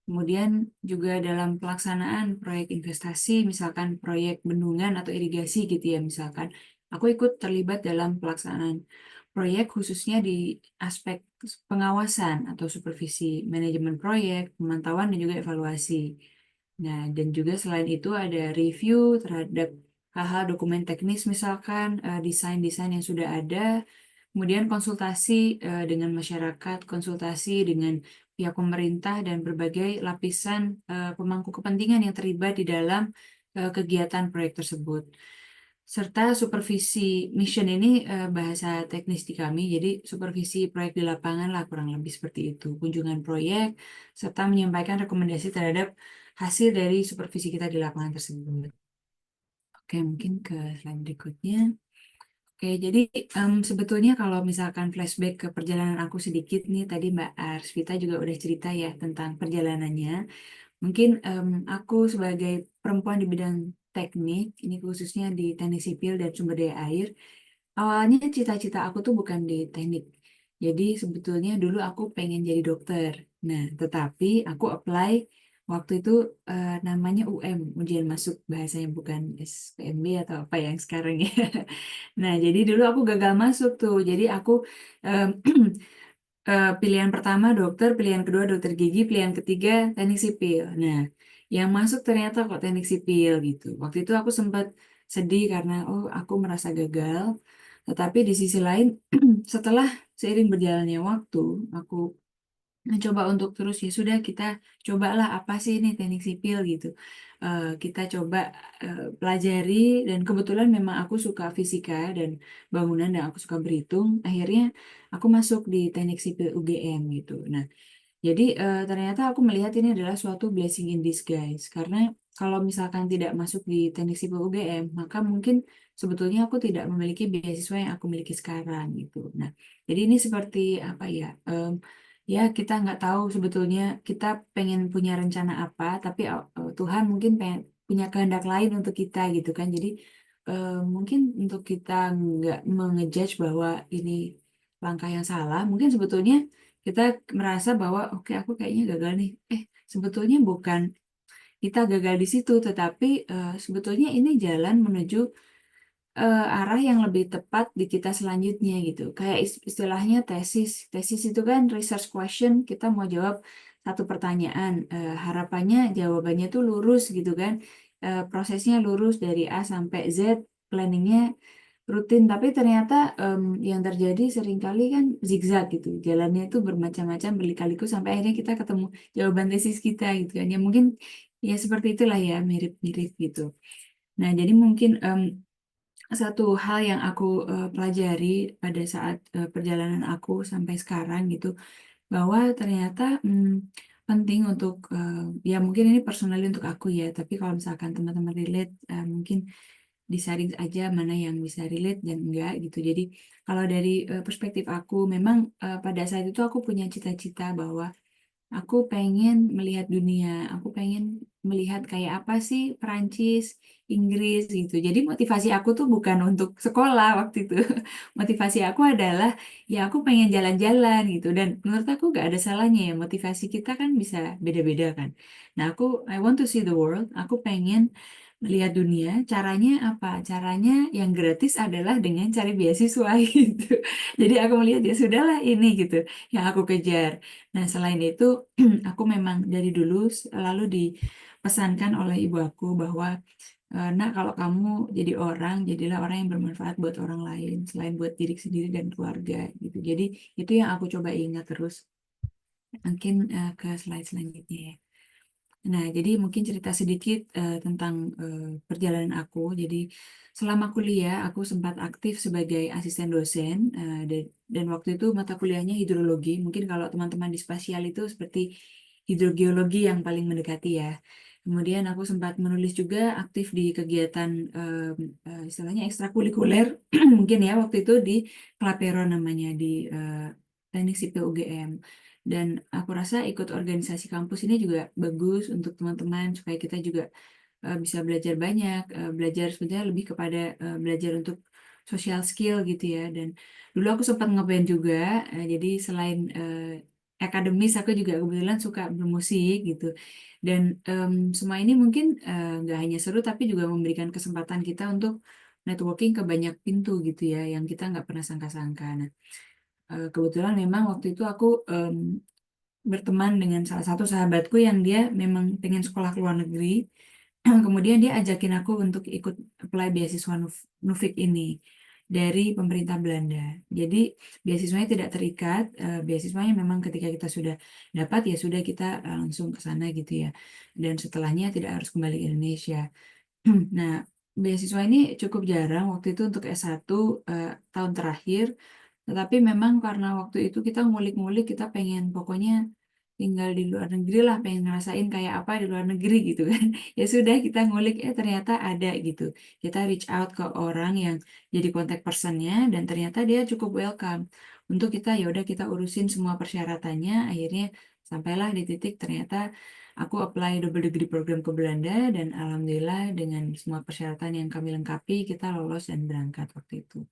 Kemudian juga dalam pelaksanaan proyek investasi, misalkan proyek bendungan atau irigasi gitu ya, misalkan. Aku ikut terlibat dalam pelaksanaan proyek khususnya di aspek pengawasan atau supervisi, manajemen proyek, pemantauan, dan juga evaluasi. Nah, dan juga selain itu ada review terhadap hal-hal dokumen teknis, misalkan desain-desain yang sudah ada, kemudian konsultasi dengan masyarakat, konsultasi dengan pihak pemerintah dan berbagai lapisan pemangku kepentingan yang terlibat di dalam kegiatan proyek tersebut. Serta supervisi mission ini bahasa teknis di kami, jadi supervisi proyek di lapangan lah kurang lebih seperti itu. Kunjungan proyek serta menyampaikan rekomendasi terhadap hasil dari supervisi kita di lapangan tersebut. Oke, mungkin ke slide berikutnya. Oke, jadi sebetulnya kalau misalkan flashback ke perjalanan aku sedikit nih, tadi Mbak Arsvita juga udah cerita ya tentang perjalanannya. Mungkin aku sebagai perempuan di bidang teknik, ini khususnya di teknik sipil dan sumber daya air, awalnya cita-cita aku tuh bukan di teknik. Jadi sebetulnya dulu aku pengen jadi dokter. Nah, tetapi aku apply waktu itu namanya UM, ujian masuk bahasanya, bukan SPMB atau apa yang sekarang ya. Nah, jadi dulu aku gagal masuk tuh. Jadi aku em, pilihan pertama dokter, pilihan kedua dokter gigi, pilihan ketiga teknik sipil. Nah, yang masuk ternyata kok teknik sipil gitu. Waktu itu aku sempat sedih karena oh aku merasa gagal. Tetapi di sisi lain, setelah seiring berjalannya waktu, aku mencoba untuk terus ya sudah kita cobalah apa sih ini teknik sipil gitu. Kita coba pelajari, dan kebetulan memang aku suka fisika dan bangunan dan aku suka berhitung. Akhirnya aku masuk di teknik sipil UGM gitu. Nah, jadi ternyata aku melihat ini adalah suatu blessing in disguise, karena kalau misalkan tidak masuk di teknik sipil UGM, maka mungkin sebetulnya aku tidak memiliki beasiswa yang aku miliki sekarang gitu. Nah, jadi ini seperti apa ya? Ya kita nggak tahu sebetulnya kita pengen punya rencana apa, tapi Tuhan mungkin pengen punya kehendak lain untuk kita gitu kan. Jadi mungkin untuk kita nggak mengejudge bahwa ini langkah yang salah, mungkin sebetulnya kita merasa bahwa oke aku kayaknya gagal nih. Sebetulnya bukan kita gagal di situ, tetapi sebetulnya ini jalan menuju arah yang lebih tepat di kita selanjutnya gitu. Kayak istilahnya tesis. Tesis itu kan research question, kita mau jawab satu pertanyaan. Harapannya jawabannya tuh lurus gitu kan. Prosesnya lurus dari A sampai Z, planningnya rutin. Tapi ternyata yang terjadi seringkali kan zigzag gitu. Jalannya itu bermacam-macam, berliku-liku sampai akhirnya kita ketemu jawaban tesis kita gitu kan. Ya mungkin ya seperti itulah ya, mirip-mirip gitu. Nah, jadi mungkin satu hal yang aku pelajari pada saat perjalanan aku sampai sekarang gitu, bahwa ternyata penting untuk ya mungkin ini personally untuk aku ya, tapi kalau misalkan teman-teman relate, mungkin disaring aja mana yang bisa relate dan enggak gitu. Jadi kalau dari perspektif aku, memang pada saat itu aku punya cita-cita bahwa aku pengen melihat dunia, aku pengen melihat kayak apa sih Perancis, Inggris gitu. Jadi motivasi aku tuh bukan untuk sekolah waktu itu. Motivasi aku adalah ya aku pengen jalan-jalan gitu. Dan menurut aku gak ada salahnya ya, motivasi kita kan bisa beda-beda kan. Nah aku, I want to see the world, aku pengen melihat dunia. Caranya apa? Caranya yang gratis adalah dengan cari beasiswa gitu. Jadi aku melihat ya sudahlah ini gitu yang aku kejar. Nah, selain itu, aku memang dari dulu selalu dipesankan oleh ibu aku bahwa, nak, kalau kamu jadi orang, jadilah orang yang bermanfaat buat orang lain, selain buat diri sendiri dan keluarga, gitu. Jadi, itu yang aku coba ingat terus. Mungkin ke slide selanjutnya ya. Nah, jadi mungkin cerita sedikit tentang perjalanan aku. Jadi, selama kuliah, aku sempat aktif sebagai asisten dosen, dan waktu itu mata kuliahnya hidrologi. Mungkin kalau teman-teman di spasial itu seperti hidrogeologi yang paling mendekati ya. Kemudian aku sempat menulis juga, aktif di kegiatan istilahnya ekstrakurikuler, mungkin ya waktu itu di Klapero namanya, di Teknik Sipil UGM. Dan aku rasa ikut organisasi kampus ini juga bagus untuk teman-teman supaya kita juga bisa belajar banyak, belajar sebenarnya lebih kepada belajar untuk social skill gitu ya. Dan dulu aku sempat ngeband juga, jadi selain akademis aku juga kebetulan suka bermusik gitu. Dan semua ini mungkin nggak hanya seru tapi juga memberikan kesempatan kita untuk networking ke banyak pintu gitu ya, yang kita nggak pernah sangka-sangka. Nah, kebetulan memang waktu itu aku berteman dengan salah satu sahabatku yang dia memang pengen sekolah ke luar negeri. Kemudian dia ajakin aku untuk ikut apply beasiswa Nufik ini dari pemerintah Belanda. Jadi beasiswanya tidak terikat, beasiswanya memang ketika kita sudah dapat ya sudah kita langsung ke sana gitu ya. Dan setelahnya tidak harus kembali ke Indonesia. Nah, beasiswa ini cukup jarang waktu itu untuk S1 tahun terakhir. Tetapi memang karena waktu itu kita ngulik-ngulik, kita pengen pokoknya tinggal di luar negeri lah, pengen ngerasain kayak apa di luar negeri gitu kan. Ya sudah kita ngulik, ternyata ada gitu. Kita reach out ke orang yang jadi contact personnya, dan ternyata dia cukup welcome. Untuk kita ya udah kita urusin semua persyaratannya, akhirnya sampailah di titik ternyata aku apply double degree program ke Belanda, dan alhamdulillah dengan semua persyaratan yang kami lengkapi, kita lolos dan berangkat waktu itu.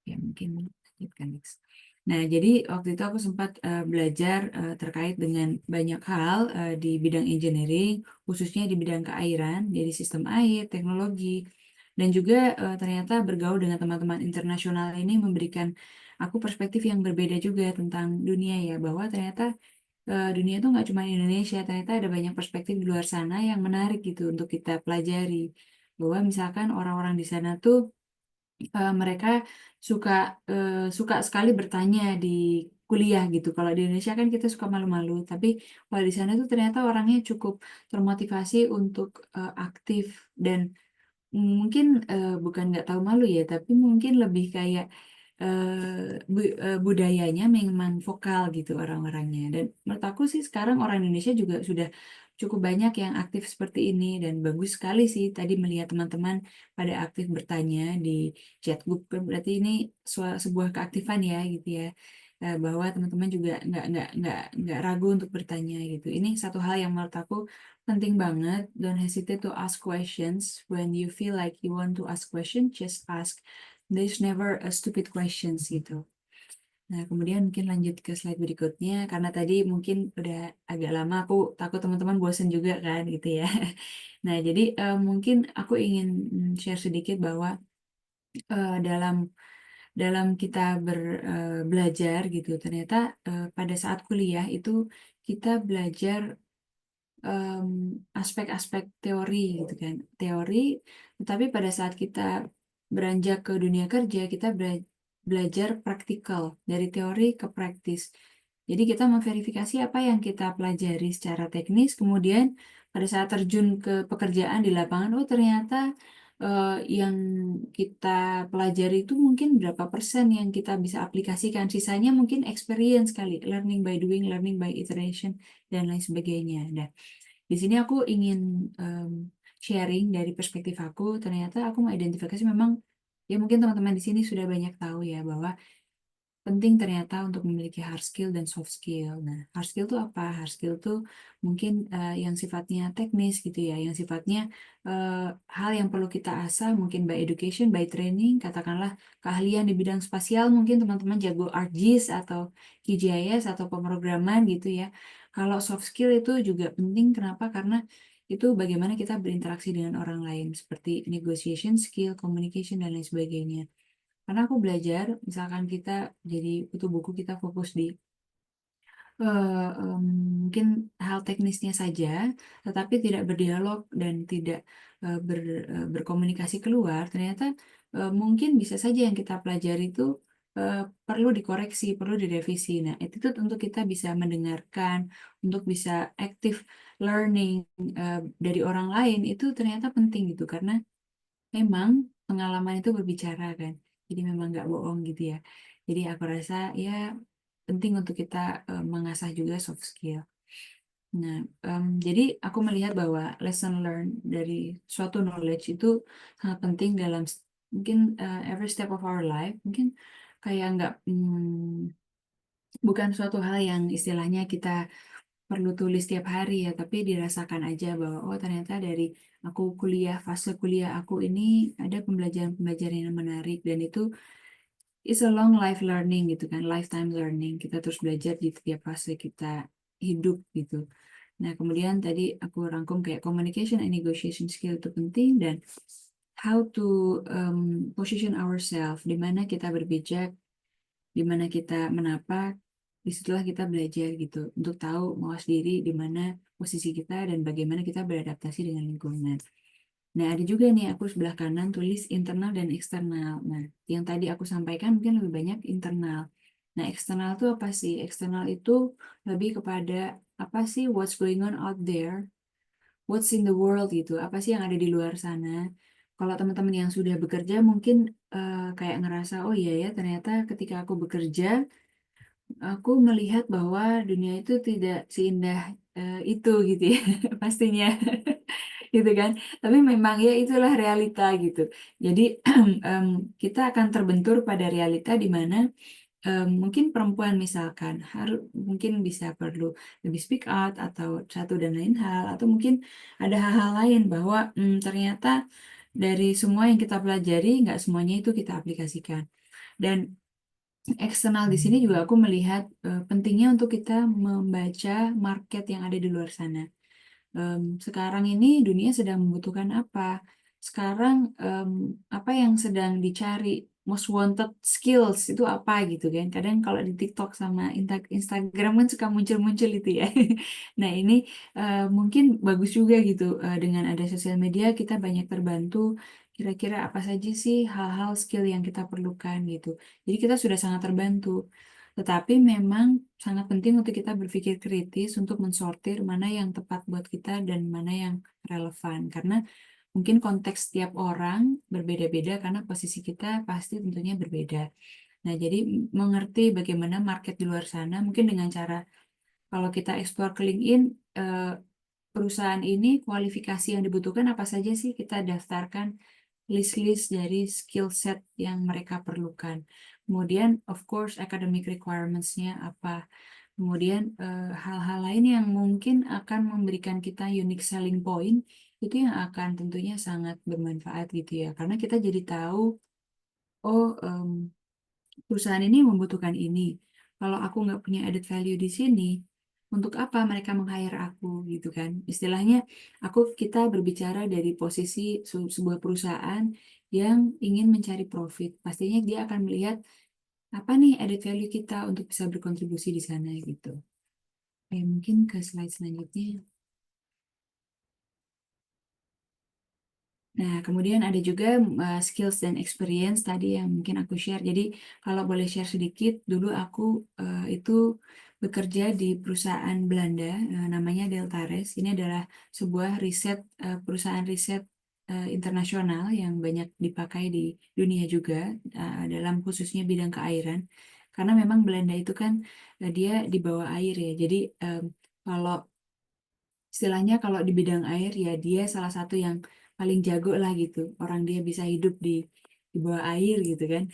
Ya mungkin lanjutkan next. Nah, jadi waktu itu aku sempat belajar terkait dengan banyak hal di bidang engineering, khususnya di bidang keairan, jadi sistem air, teknologi, dan juga ternyata bergaul dengan teman-teman internasional ini memberikan aku perspektif yang berbeda juga tentang dunia ya, bahwa ternyata dunia itu nggak cuma Indonesia, ternyata ada banyak perspektif di luar sana yang menarik gitu untuk kita pelajari. Bahwa misalkan orang-orang di sana tuh mereka suka suka sekali bertanya di kuliah gitu. Kalau di Indonesia kan kita suka malu-malu, tapi kalau di sana tuh ternyata orangnya cukup termotivasi untuk aktif dan mungkin bukan nggak tahu malu ya, tapi mungkin lebih kayak budayanya memang vokal gitu orang-orangnya. Dan menurut aku sih sekarang orang Indonesia juga sudah cukup banyak yang aktif seperti ini dan bagus sekali sih tadi melihat teman-teman pada aktif bertanya di chat group. Berarti ini sebuah keaktifan ya gitu ya. Bahwa teman-teman juga nggak ragu untuk bertanya gitu. Ini satu hal yang menurut aku penting banget. Don't hesitate to ask questions. When you feel like you want to ask question, just ask. There's never a stupid questions gitu. Nah, kemudian mungkin lanjut ke slide berikutnya, karena tadi mungkin udah agak lama, aku takut teman-teman bosen juga kan gitu ya. Nah, jadi mungkin aku ingin share sedikit bahwa dalam dalam kita belajar gitu, ternyata pada saat kuliah itu kita belajar aspek-aspek teori gitu kan, teori, tetapi pada saat kita beranjak ke dunia kerja kita belajar praktikal dari teori ke praktis. Jadi kita memverifikasi apa yang kita pelajari secara teknis, kemudian pada saat terjun ke pekerjaan di lapangan, oh ternyata yang kita pelajari itu mungkin berapa persen yang kita bisa aplikasikan, sisanya mungkin experience kali, learning by doing, learning by iteration, dan lain sebagainya. Nah, di sini aku ingin sharing dari perspektif aku, ternyata aku mengidentifikasi memang, ya mungkin teman-teman di sini sudah banyak tahu ya, bahwa penting ternyata untuk memiliki hard skill dan soft skill. Nah, hard skill itu apa? Hard skill itu mungkin yang sifatnya teknis gitu ya, yang sifatnya hal yang perlu kita asah, mungkin by education, by training, katakanlah keahlian di bidang spasial, mungkin teman-teman jago ArcGIS atau QGIS atau pemrograman gitu ya. Kalau soft skill itu juga penting, kenapa? Karena itu bagaimana kita berinteraksi dengan orang lain, seperti negotiation skill, communication, dan lain sebagainya. Karena aku belajar, misalkan kita jadi butuh buku, kita fokus di mungkin hal teknisnya saja, tetapi tidak berdialog dan tidak berkomunikasi keluar, ternyata mungkin bisa saja yang kita pelajari itu perlu dikoreksi, perlu direvisi. Nah, itu tuh untuk kita bisa mendengarkan, untuk bisa active learning dari orang lain, itu ternyata penting gitu, karena memang pengalaman itu berbicara kan. Jadi memang nggak bohong gitu ya. Jadi aku rasa ya penting untuk kita mengasah juga soft skill. Nah, jadi aku melihat bahwa lesson learn dari suatu knowledge itu sangat penting dalam mungkin every step of our life. Mungkin kayak nggak bukan suatu hal yang istilahnya kita perlu tulis tiap hari ya, tapi dirasakan aja bahwa oh ternyata dari aku kuliah, fase kuliah aku ini ada pembelajaran-pembelajaran yang menarik, dan itu is a long life learning gitu kan, lifetime learning. Kita terus belajar di setiap fase kita hidup gitu. Nah, kemudian tadi aku rangkum kayak communication and negotiation skill itu penting, dan how to position ourselves, di mana kita berbijak, di mana kita menapak, disitulah kita belajar gitu untuk tahu mawas diri di mana posisi kita dan bagaimana kita beradaptasi dengan lingkungan. Nah, ada juga nih aku sebelah kanan tulis internal dan eksternal. Nah, yang tadi aku sampaikan mungkin lebih banyak internal. Nah, eksternal itu apa sih? Eksternal itu lebih kepada apa sih what's going on out there, what's in the world gitu. Apa sih yang ada di luar sana? Kalau teman-teman yang sudah bekerja mungkin kayak ngerasa, oh iya ya, ternyata ketika aku bekerja, aku melihat bahwa dunia itu tidak seindah itu gitu ya, pastinya. Gitu kan. Tapi memang ya itulah realita gitu. Jadi em, kita akan terbentur pada realita di mana mungkin perempuan misalkan harus mungkin bisa perlu lebih speak out atau satu dan lain hal, atau mungkin ada hal-hal lain bahwa ternyata dari semua yang kita pelajari nggak semuanya itu kita aplikasikan. Dan eksternal di sini juga aku melihat pentingnya untuk kita membaca market yang ada di luar sana. Sekarang ini dunia sedang membutuhkan apa? Sekarang apa yang sedang dicari? Most wanted skills itu apa gitu kan? Kadang kalau di TikTok sama Instagram kan suka muncul-muncul itu ya. Nah ini mungkin bagus juga gitu dengan ada sosial media kita banyak terbantu. Kira-kira apa saja sih hal-hal skill yang kita perlukan gitu. Jadi kita sudah sangat terbantu. Tetapi memang sangat penting untuk kita berpikir kritis untuk mensortir mana yang tepat buat kita dan mana yang relevan. Karena mungkin konteks tiap orang berbeda-beda karena posisi kita pasti tentunya berbeda. Nah, jadi mengerti bagaimana market di luar sana mungkin dengan cara kalau kita explore ke LinkedIn, eh, perusahaan ini kualifikasi yang dibutuhkan apa saja sih kita daftarkan list-list dari skill set yang mereka perlukan. Kemudian, of course, academic requirements-nya apa. Kemudian, hal-hal lain yang mungkin akan memberikan kita unique selling point, itu yang akan tentunya sangat bermanfaat gitu ya. Karena kita jadi tahu, oh, perusahaan ini membutuhkan ini. Kalau aku nggak punya added value di sini, untuk apa mereka meng-hire aku gitu kan? Istilahnya, kita berbicara dari posisi sebuah perusahaan yang ingin mencari profit. Pastinya dia akan melihat apa nih added value kita untuk bisa berkontribusi di sana gitu. Mungkin ke slide selanjutnya. Nah, kemudian ada juga skills dan experience tadi yang mungkin aku share. Jadi, kalau boleh share sedikit, dulu aku itu bekerja di perusahaan Belanda, namanya Deltares. Ini adalah sebuah perusahaan riset internasional yang banyak dipakai di dunia juga, dalam khususnya bidang keairan. Karena memang Belanda itu kan dia di bawah air ya. Jadi, kalau istilahnya kalau di bidang air ya dia salah satu yang paling jago lah gitu. Orang dia bisa hidup di bawah air gitu kan.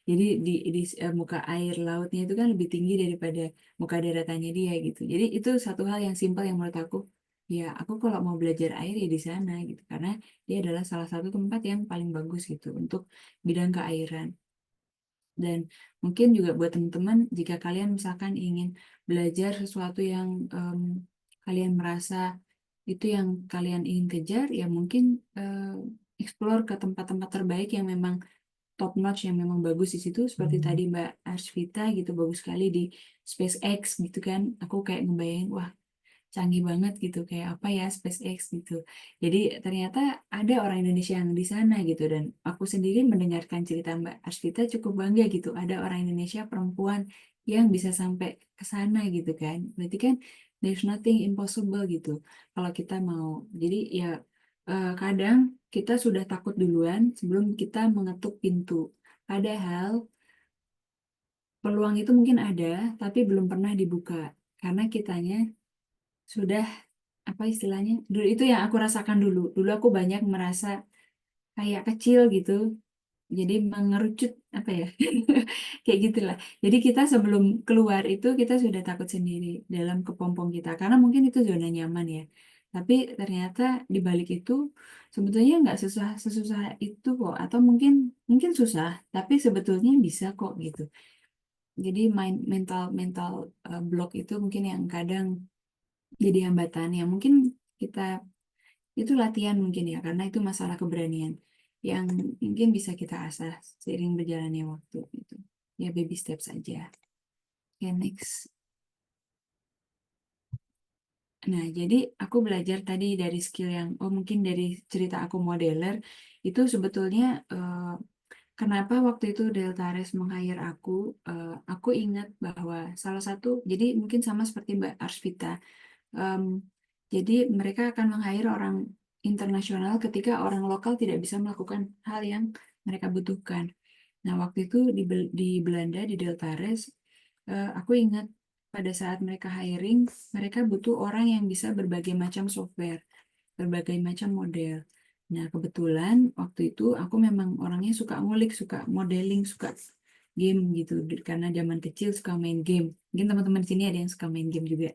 Jadi di muka air lautnya itu kan lebih tinggi daripada muka daratannya dia gitu. Jadi itu satu hal yang simpel yang menurut aku ya aku kalau mau belajar air ya di sana gitu karena dia adalah salah satu tempat yang paling bagus gitu untuk bidang keairan. Dan mungkin juga buat teman-teman, jika kalian misalkan ingin belajar sesuatu yang kalian merasa itu yang kalian ingin kejar, ya mungkin explore ke tempat-tempat terbaik yang memang top notch, yang memang bagus di situ. Seperti tadi Mbak Arsvita gitu, bagus sekali di SpaceX gitu kan. Aku kayak ngebayang, wah canggih banget gitu kayak apa ya SpaceX gitu. Jadi ternyata ada orang Indonesia yang di sana gitu dan aku sendiri mendengarkan cerita Mbak Arsvita cukup bangga gitu. Ada orang Indonesia perempuan yang bisa sampai ke sana gitu kan. Berarti kan there's nothing impossible gitu kalau kita mau. Jadi ya kadang kita sudah takut duluan sebelum kita mengetuk pintu. Padahal peluang itu mungkin ada tapi belum pernah dibuka karena kitanya sudah apa istilahnya dulu itu yang aku rasakan dulu aku banyak merasa kayak kecil gitu jadi mengerucut apa ya kayak gitulah jadi kita sebelum keluar itu kita sudah takut sendiri dalam kepompong kita karena mungkin itu zona nyaman ya tapi ternyata di balik itu sebetulnya nggak sesusah itu kok atau mungkin mungkin susah tapi sebetulnya bisa kok gitu jadi mental mental block itu mungkin yang kadang jadi hambatan yang mungkin kita itu latihan mungkin ya, karena itu masalah keberanian yang mungkin bisa kita asah seiring berjalannya waktu gitu. Ya baby steps saja. Ya next. Nah, jadi aku belajar tadi dari skill yang, oh mungkin dari cerita aku modeler, itu sebetulnya kenapa waktu itu Deltares meng-hire aku ingat bahwa salah satu, jadi mungkin sama seperti Mbak Arsvita, Em, jadi mereka akan meng-hire orang internasional ketika orang lokal tidak bisa melakukan hal yang mereka butuhkan. Nah, waktu itu di Belanda, di Deltares, aku ingat pada saat mereka hiring, mereka butuh orang yang bisa berbagai macam software, berbagai macam model. Nah, kebetulan waktu itu aku memang orangnya suka ngulik, suka modeling, suka game gitu. Karena zaman kecil suka main game. Mungkin teman-teman di sini ada yang suka main game juga.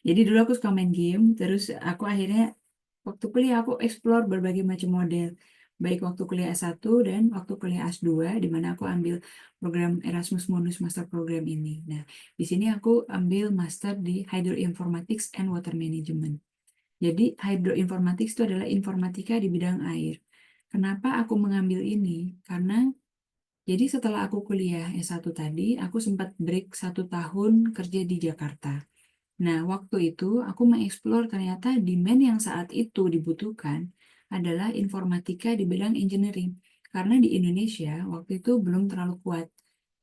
Jadi dulu aku suka main game, terus aku akhirnya waktu kuliah aku explore berbagai macam model. baik waktu kuliah S1 dan waktu kuliah S2, di mana aku ambil program Erasmus Mundus Master Program ini. Nah, di sini aku ambil master di Hydroinformatics and Water Management. Jadi hydroinformatics itu adalah informatika di bidang air. Kenapa aku mengambil ini? Karena jadi setelah aku kuliah S1 tadi, aku sempat break 1 tahun kerja di Jakarta. Nah, waktu itu aku mengeksplor ternyata demand yang saat itu dibutuhkan adalah informatika di bidang engineering. Karena di Indonesia waktu itu belum terlalu kuat.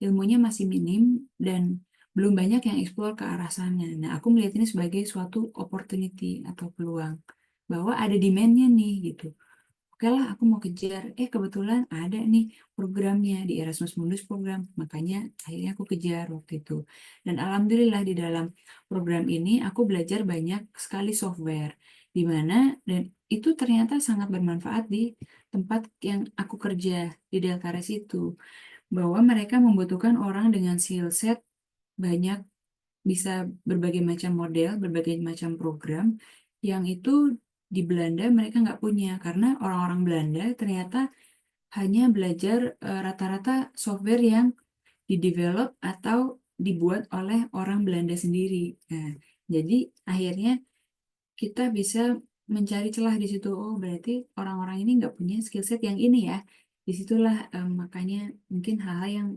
Ilmunya masih minim dan belum banyak yang eksplor ke arah sana. Nah, aku melihat ini sebagai suatu opportunity atau peluang. Bahwa ada demand-nya nih gitu. Oke lah, aku mau kejar. Kebetulan ada nih programnya di Erasmus Mundus program. Makanya akhirnya aku kejar waktu itu. Dan alhamdulillah di dalam program ini aku belajar banyak sekali software. Di mana dan itu ternyata sangat bermanfaat di tempat yang aku kerja di Deltares itu. Bahwa mereka membutuhkan orang dengan skill set banyak, bisa berbagai macam model, berbagai macam program yang itu di Belanda mereka nggak punya karena orang-orang Belanda ternyata hanya belajar rata-rata software yang didevelop atau dibuat oleh orang Belanda sendiri. Nah, jadi akhirnya kita bisa mencari celah di situ. Oh, berarti orang-orang ini nggak punya skill set yang ini ya. Disitulah makanya mungkin hal-hal yang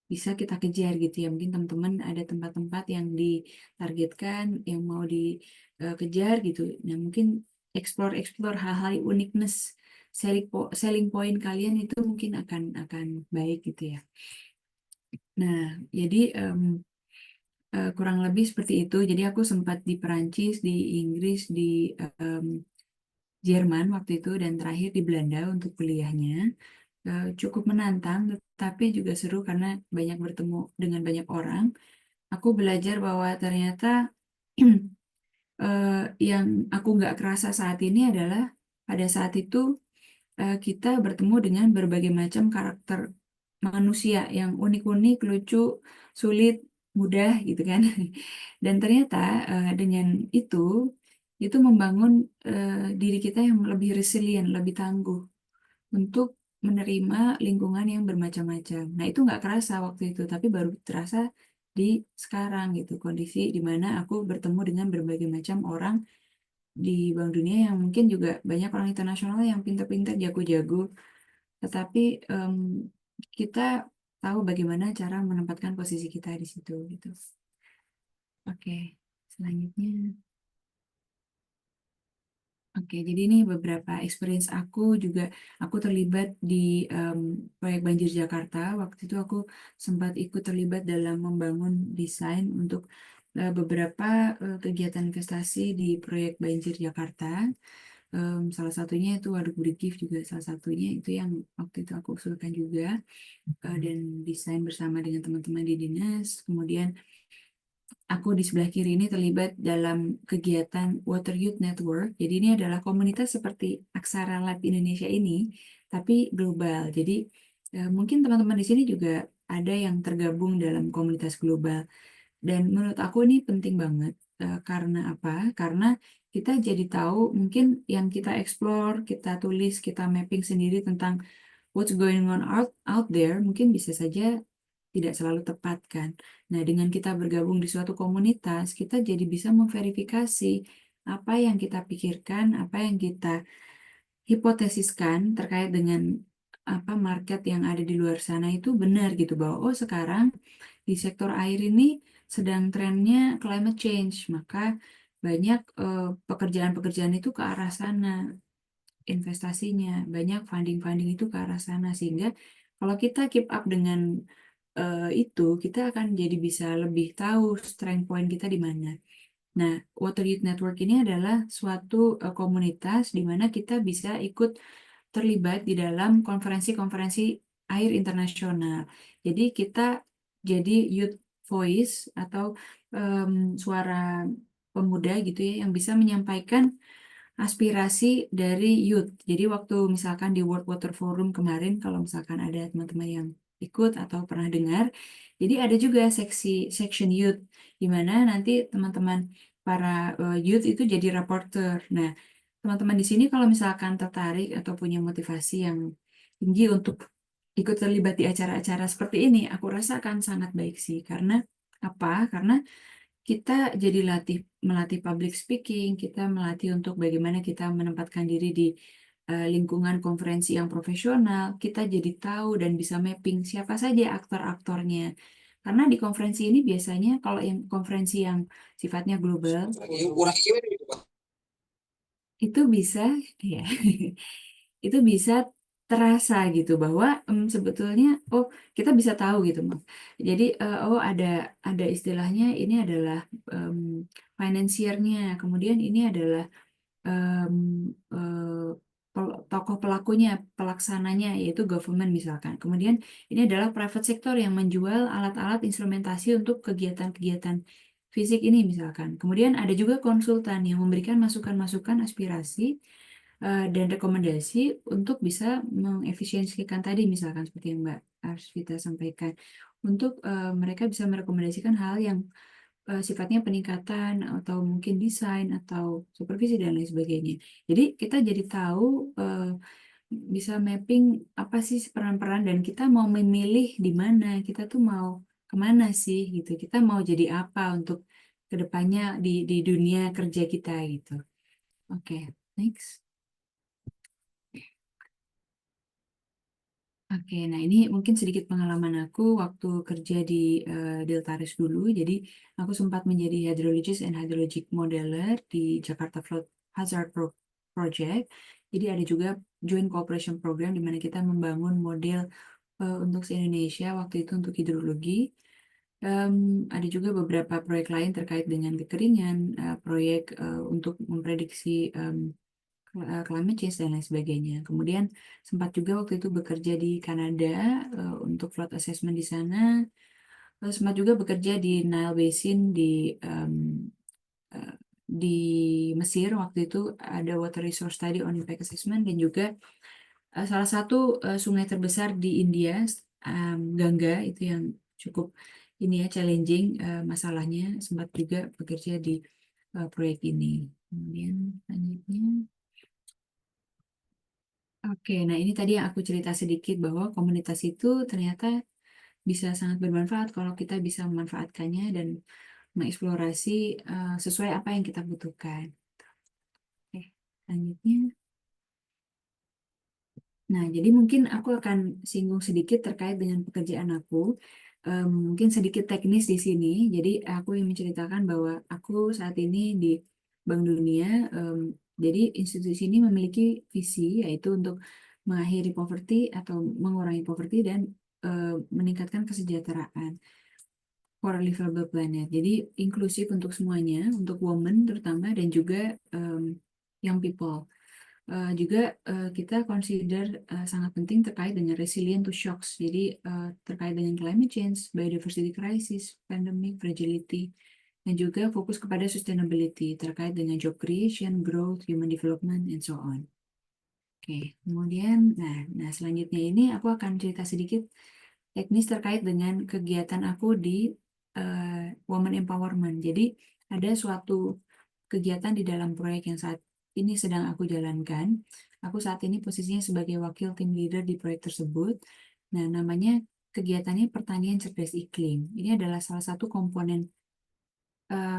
bisa kita kejar gitu ya. Mungkin teman-teman ada tempat-tempat yang ditargetkan, yang mau dikejar gitu. Nah, mungkin explore hal-hal uniqueness, selling point kalian itu mungkin akan baik gitu ya. Nah, jadi kurang lebih seperti itu. Jadi aku sempat di Perancis, di Inggris, di em, Jerman waktu itu, dan terakhir di Belanda untuk kuliahnya. Cukup menantang, tetapi juga seru karena banyak bertemu dengan banyak orang. Aku belajar bahwa ternyata yang aku nggak kerasa saat ini adalah pada saat itu kita bertemu dengan berbagai macam karakter manusia yang unik-unik, lucu, sulit, mudah gitu kan. Dan ternyata dengan itu membangun diri kita yang lebih resilient, lebih tangguh untuk menerima lingkungan yang bermacam-macam. Nah, itu nggak kerasa waktu itu, tapi baru terasa di sekarang gitu, kondisi di mana aku bertemu dengan berbagai macam orang di Bank Dunia yang mungkin juga banyak orang internasional yang pintar-pintar, jago-jago, tetapi kita tahu bagaimana cara menempatkan posisi kita di situ gitu. Oke, selanjutnya. Oke, jadi ini beberapa experience aku juga. Aku terlibat di proyek Banjir Jakarta. Waktu itu aku sempat ikut terlibat dalam membangun desain untuk beberapa kegiatan investasi di proyek Banjir Jakarta. Salah satunya itu Waduk Brigif juga salah satunya itu yang waktu itu aku usulkan juga dan desain bersama dengan teman-teman di dinas. Kemudian aku di sebelah kiri ini terlibat dalam kegiatan Water Youth Network. Jadi ini adalah komunitas seperti Aksara Lab Indonesia ini, tapi global. Jadi mungkin teman-teman di sini juga ada yang tergabung dalam komunitas global. Dan menurut aku ini penting banget. Karena apa? Karena kita jadi tahu mungkin yang kita explore, kita tulis, kita mapping sendiri tentang what's going on out there, mungkin bisa saja tidak selalu tepat kan. Nah, dengan kita bergabung di suatu komunitas, kita jadi bisa memverifikasi apa yang kita pikirkan, apa yang kita hipotesiskan terkait dengan apa market yang ada di luar sana itu benar gitu, bahwa oh sekarang di sektor air ini sedang trennya climate change, maka banyak pekerjaan-pekerjaan itu ke arah sana investasinya, banyak funding-funding itu ke arah sana, sehingga kalau kita keep up dengan itu, kita akan jadi bisa lebih tahu strength point kita di mana. Nah, Water Youth Network ini adalah suatu komunitas di mana kita bisa ikut terlibat di dalam konferensi-konferensi air internasional. Jadi kita jadi youth voice atau suara pemuda gitu ya yang bisa menyampaikan aspirasi dari youth. Jadi waktu misalkan di World Water Forum kemarin, kalau misalkan ada teman-teman yang ikut atau pernah dengar, jadi ada juga section youth, di mana nanti teman-teman para youth itu jadi reporter. Nah, teman-teman di sini kalau misalkan tertarik atau punya motivasi yang tinggi untuk ikut terlibat di acara-acara seperti ini, aku rasa akan sangat baik sih. Karena apa? Karena kita jadi melatih public speaking, kita melatih untuk bagaimana kita menempatkan diri di lingkungan konferensi yang profesional, kita jadi tahu dan bisa mapping siapa saja aktor-aktornya. Karena di konferensi ini biasanya kalau yang konferensi yang sifatnya global, itu bisa ya itu bisa terasa gitu bahwa sebetulnya oh kita bisa tahu gitu Mas. Jadi oh ada istilahnya ini adalah em, financiernya, kemudian ini adalah em, tokoh pelakunya, pelaksananya yaitu government misalkan. Kemudian ini adalah private sector yang menjual alat-alat instrumentasi untuk kegiatan-kegiatan fisik ini misalkan. Kemudian ada juga konsultan yang memberikan masukan-masukan aspirasi dan rekomendasi untuk bisa mengefisiensikan tadi misalkan seperti yang Mbak Arsvita sampaikan untuk mereka bisa merekomendasikan hal yang sifatnya peningkatan atau mungkin desain atau supervisi dan lain sebagainya. Jadi kita jadi tahu bisa mapping apa sih peran-peran dan kita mau memilih di mana, kita tuh mau kemana sih gitu. Kita mau jadi apa untuk kedepannya di dunia kerja kita gitu. Oke, next. Oke, nah ini mungkin sedikit pengalaman aku waktu kerja di Deltares dulu. Jadi aku sempat menjadi hydrologist and hydrologic modeler di Jakarta Flood Hazard Project. Jadi ada juga joint cooperation program di mana kita membangun model untuk se-Indonesia waktu itu untuk hidrologi. Ada juga beberapa proyek lain terkait dengan kekeringan, proyek untuk memprediksi climate change dan lain sebagainya. Kemudian sempat juga waktu itu bekerja di Kanada untuk flood assessment di sana. Sempat juga bekerja di Nile Basin eh, di Mesir waktu itu ada water resource study on impact assessment dan juga salah satu sungai terbesar di India, Gangga itu yang cukup ini ya challenging masalahnya. Sempat juga bekerja di proyek ini. Kemudian selanjutnya. Oke, nah ini tadi yang aku cerita sedikit bahwa komunitas itu ternyata bisa sangat bermanfaat kalau kita bisa memanfaatkannya dan mengeksplorasi sesuai apa yang kita butuhkan. Oke, selanjutnya. Nah, jadi mungkin aku akan singgung sedikit terkait dengan pekerjaan aku. Mungkin sedikit teknis di sini. Jadi aku yang menceritakan bahwa aku saat ini di Bank Dunia. Jadi institusi ini memiliki visi yaitu untuk mengakhiri poverty atau mengurangi poverty dan meningkatkan kesejahteraan for a livable planet. Jadi inklusif untuk semuanya, untuk women terutama dan juga young people. Juga kita consider sangat penting terkait dengan resilient to shocks. Jadi terkait dengan climate change, biodiversity crisis, pandemic, fragility, dan juga fokus kepada sustainability terkait dengan job creation, growth, human development, and so on. Oke, kemudian, nah selanjutnya ini aku akan cerita sedikit teknis terkait dengan kegiatan aku di Women Empowerment. Jadi ada suatu kegiatan di dalam proyek yang saat ini sedang aku jalankan. Aku saat ini posisinya sebagai wakil tim leader di proyek tersebut. Nah, namanya kegiatannya Pertanian Cerdas Iklim. Ini adalah salah satu komponen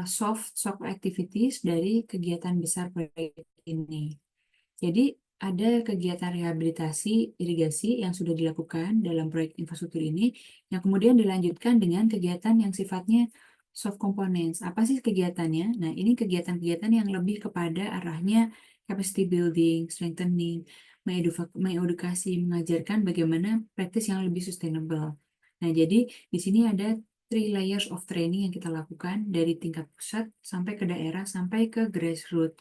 soft activities dari kegiatan besar proyek ini. Jadi ada kegiatan rehabilitasi irigasi yang sudah dilakukan dalam proyek infrastruktur ini, yang kemudian dilanjutkan dengan kegiatan yang sifatnya soft components. Apa sih kegiatannya? Nah, ini kegiatan-kegiatan yang lebih kepada arahnya capacity building, strengthening, mengedukasi, mengajarkan bagaimana praktis yang lebih sustainable. Nah, jadi di sini ada 3 layers of training yang kita lakukan dari tingkat pusat sampai ke daerah sampai ke grassroots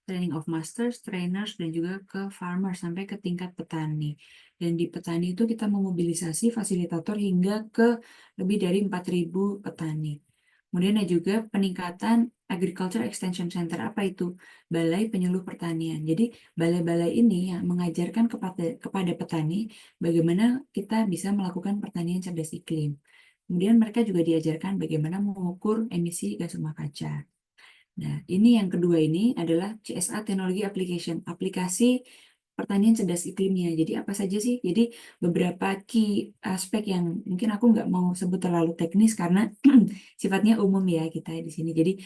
training of masters, trainers, dan juga ke farmers sampai ke tingkat petani. Dan di petani itu kita memobilisasi fasilitator hingga ke lebih dari 4.000 petani. Kemudian ada juga peningkatan Agriculture Extension Center. Apa itu? Balai Penyuluh Pertanian. Jadi balai-balai ini yang mengajarkan kepada petani bagaimana kita bisa melakukan pertanian cerdas iklim. Kemudian mereka juga diajarkan bagaimana mengukur emisi gas rumah kaca. Nah, ini yang kedua ini adalah CSA Teknologi Application, aplikasi pertanian cerdas iklimnya. Jadi apa saja sih? Jadi beberapa key aspek yang mungkin aku nggak mau sebut terlalu teknis karena sifatnya umum ya kita di sini. Jadi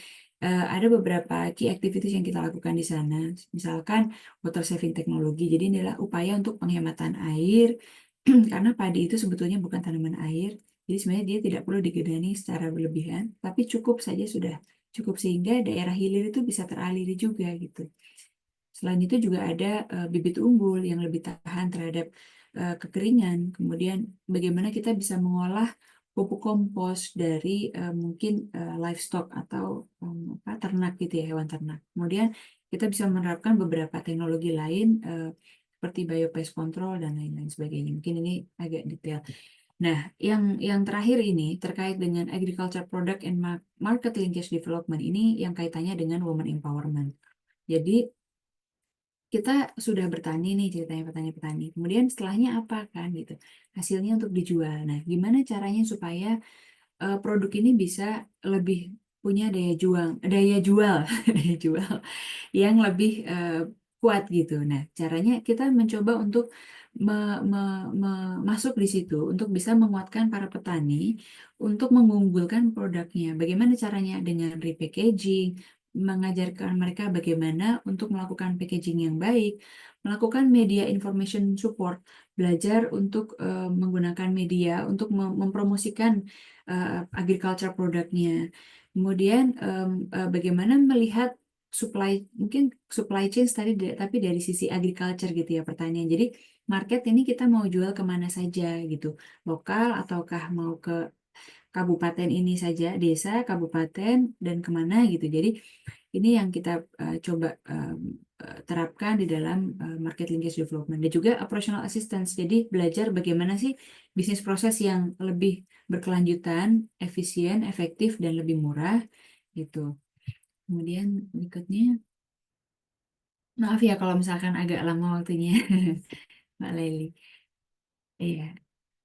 ada beberapa key activities yang kita lakukan di sana. Misalkan water saving teknologi. Jadi inilah upaya untuk penghematan air karena padi itu sebetulnya bukan tanaman air. Jadi sebenarnya dia tidak perlu digedani secara berlebihan, tapi cukup saja sudah cukup sehingga daerah hilir itu bisa teraliri juga gitu. Selain itu juga ada bibit unggul yang lebih tahan terhadap kekeringan. Kemudian bagaimana kita bisa mengolah pupuk kompos dari mungkin livestock atau ternak gitu ya, hewan ternak. Kemudian kita bisa menerapkan beberapa teknologi lain seperti biopest control dan lain-lain sebagainya. Mungkin ini agak detail. Nah, yang terakhir ini terkait dengan agriculture product and market linkage development ini yang kaitannya dengan women empowerment. Jadi kita sudah bertani nih ceritanya petani-petani. Kemudian setelahnya apa kan gitu. Hasilnya untuk dijual. Nah, gimana caranya supaya produk ini bisa lebih punya daya jual, daya jual yang lebih kuat gitu. Nah, caranya kita mencoba untuk masuk di situ untuk bisa menguatkan para petani untuk mengunggulkan produknya. Bagaimana caranya? Dengan repackaging, mengajarkan mereka bagaimana untuk melakukan packaging yang baik, melakukan media information support, belajar untuk menggunakan media untuk mempromosikan agriculture produknya. Kemudian bagaimana melihat mungkin supply chain tadi tapi dari sisi agriculture gitu ya pertanian. Jadi market ini kita mau jual kemana saja gitu, lokal ataukah mau ke kabupaten ini saja, desa, kabupaten dan kemana gitu. Jadi ini yang kita coba terapkan di dalam market linkage development dan juga operational assistance. Jadi belajar bagaimana sih bisnis proses yang lebih berkelanjutan, efisien, efektif dan lebih murah gitu. Kemudian berikutnya, maaf ya kalau misalkan agak lama waktunya, Mbak Leli. Iya.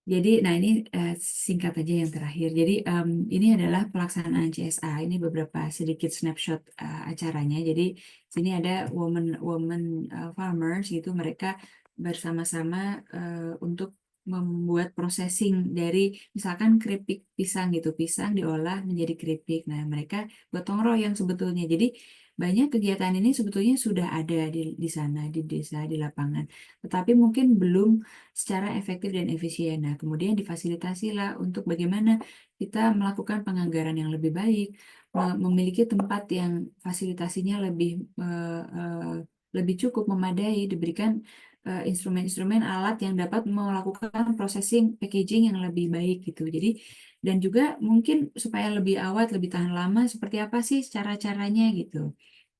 Jadi, nah ini singkat aja yang terakhir. Jadi ini adalah pelaksanaan CSA. Ini beberapa sedikit snapshot acaranya. Jadi sini ada woman farmers gitu. Mereka bersama-sama untuk membuat processing dari misalkan keripik pisang gitu. Pisang diolah menjadi keripik. Nah mereka gotong royong sebetulnya. Jadi banyak kegiatan ini sebetulnya sudah ada di sana, di desa, di lapangan. Tetapi mungkin belum secara efektif dan efisien. Nah, kemudian difasilitasilah untuk bagaimana kita melakukan penganggaran yang lebih baik, memiliki tempat yang fasilitasinya lebih cukup memadai, diberikan instrumen-instrumen alat yang dapat melakukan processing packaging yang lebih baik gitu. Jadi dan juga mungkin supaya lebih awet, lebih tahan lama, seperti apa sih cara-caranya gitu.